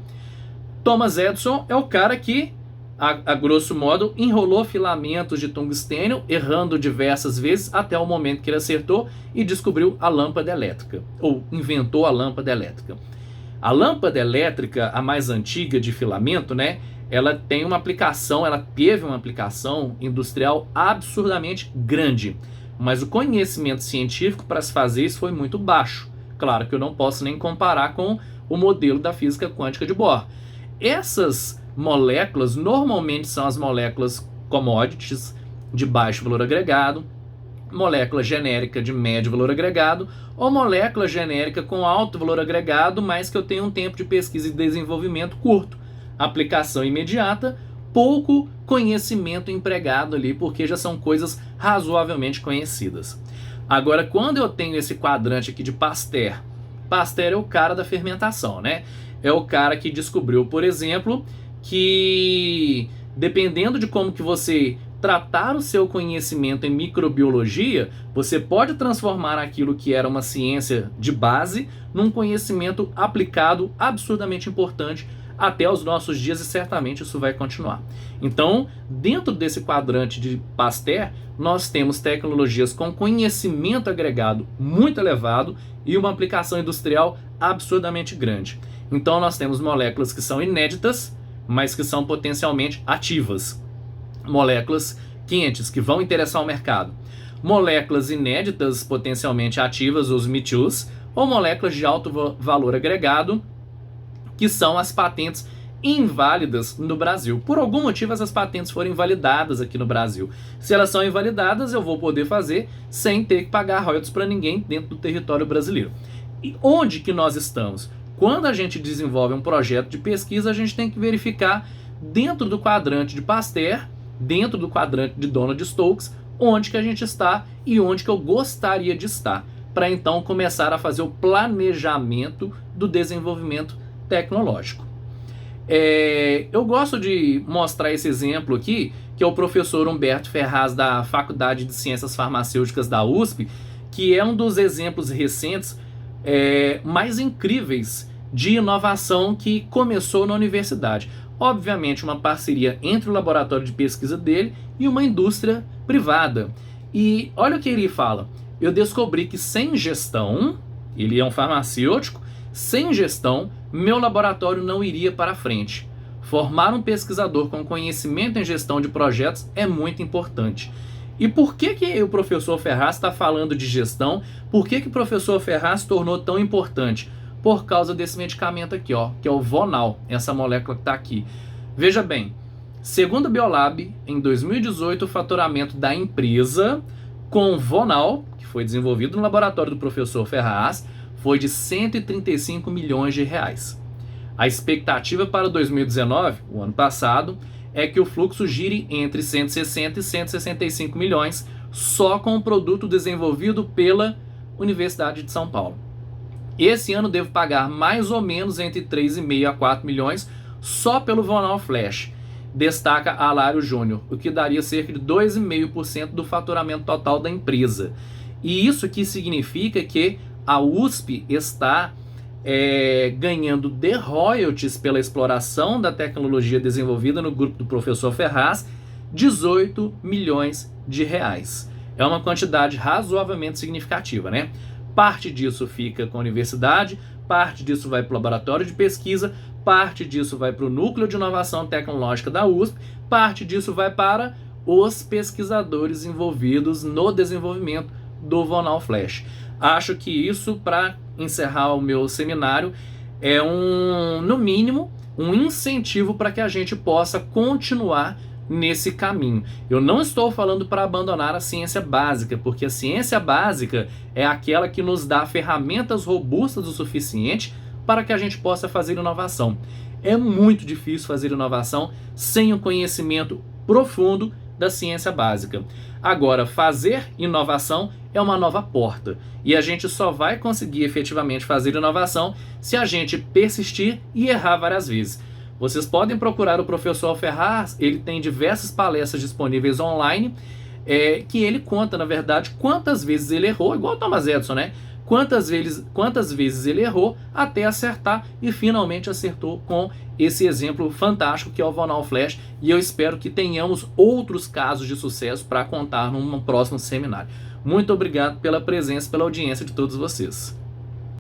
Thomas Edison é o cara que, a grosso modo, enrolou filamentos de tungstênio, errando diversas vezes, até o momento que ele acertou e descobriu a lâmpada elétrica, ou inventou a lâmpada elétrica. A lâmpada elétrica, a mais antiga de filamento, né, ela tem uma aplicação, ela teve uma aplicação industrial absurdamente grande, mas o conhecimento científico para se fazer isso foi muito baixo. Claro que eu não posso nem comparar com o modelo da física quântica de Bohr. Essas moléculas normalmente são as moléculas commodities de baixo valor agregado, molécula genérica de médio valor agregado ou molécula genérica com alto valor agregado, mas que eu tenho um tempo de pesquisa e desenvolvimento curto, aplicação imediata, pouco conhecimento empregado ali, porque já são coisas razoavelmente conhecidas. Agora, quando eu tenho esse quadrante aqui de Pasteur, Pasteur é o cara da fermentação, né? É o cara que descobriu, por exemplo, que dependendo de como que você tratar o seu conhecimento em microbiologia, você pode transformar aquilo que era uma ciência de base num conhecimento aplicado absurdamente importante até os nossos dias e certamente isso vai continuar. Então, dentro desse quadrante de Pasteur, nós temos tecnologias com conhecimento agregado muito elevado e uma aplicação industrial absurdamente grande. Então nós temos moléculas que são inéditas, mas que são potencialmente ativas. Moléculas quentes que vão interessar o mercado. Moléculas inéditas, potencialmente ativas, os Me Toos, ou moléculas de alto valor agregado, que são as patentes inválidas no Brasil. Por algum motivo essas patentes foram invalidadas aqui no Brasil. Se elas são invalidadas, eu vou poder fazer sem ter que pagar royalties para ninguém dentro do território brasileiro. E onde que nós estamos? Quando a gente desenvolve um projeto de pesquisa, a gente tem que verificar dentro do quadrante de Pasteur, dentro do quadrante de Donald Stokes, onde que a gente está e onde que eu gostaria de estar, para então começar a fazer o planejamento do desenvolvimento tecnológico. Eu gosto de mostrar esse exemplo aqui, que é o professor Humberto Ferraz da Faculdade de Ciências Farmacêuticas da USP, que é um dos exemplos recentes mais incríveis de inovação que começou na universidade. Obviamente uma parceria entre o laboratório de pesquisa dele e uma indústria privada. E olha o que ele fala: eu descobri que sem gestão, ele é um farmacêutico, sem gestão, meu laboratório não iria para frente. Formar um pesquisador com conhecimento em gestão de projetos é muito importante. E por que o professor Ferraz está falando de gestão? Por que o professor Ferraz se tornou tão importante? Por causa desse medicamento aqui, ó, que é o Vonal, essa molécula que está aqui. Veja bem, segundo a Biolab, em 2018, o faturamento da empresa com Vonal, que foi desenvolvido no laboratório do professor Ferraz, foi de 135 milhões de reais. A expectativa para 2019, o ano passado, é que o fluxo gire entre 160 e 165 milhões só com o produto desenvolvido pela Universidade de São Paulo. Esse ano devo pagar mais ou menos entre 3,5 a 4 milhões só pelo Vonal Flash, destaca Alário Júnior, o que daria cerca de 2,5% do faturamento total da empresa. E isso que significa que a USP está ganhando de royalties pela exploração da tecnologia desenvolvida no grupo do professor Ferraz, 18 milhões de reais. É uma quantidade razoavelmente significativa, né? Parte disso fica com a universidade, parte disso vai para o laboratório de pesquisa, parte disso vai para o núcleo de inovação tecnológica da USP, parte disso vai para os pesquisadores envolvidos no desenvolvimento do Von All Flash. Acho que isso, para encerrar o meu seminário, é no mínimo, um incentivo para que a gente possa continuar nesse caminho. Eu não estou falando para abandonar a ciência básica, porque a ciência básica é aquela que nos dá ferramentas robustas o suficiente para que a gente possa fazer inovação. É muito difícil fazer inovação sem o conhecimento profundo da ciência básica. Agora, fazer inovação é uma nova porta, e a gente só vai conseguir efetivamente fazer inovação se a gente persistir e errar várias vezes. Vocês podem procurar o professor Ferraz, ele tem diversas palestras disponíveis online, que ele conta, na verdade, quantas vezes ele errou, igual o Thomas Edison, né? Quantas vezes ele errou até acertar e finalmente acertou com esse exemplo fantástico que é o Von All Flash, e eu espero que tenhamos outros casos de sucesso para contar num próximo seminário. Muito obrigado pela presença, pela audiência de todos vocês.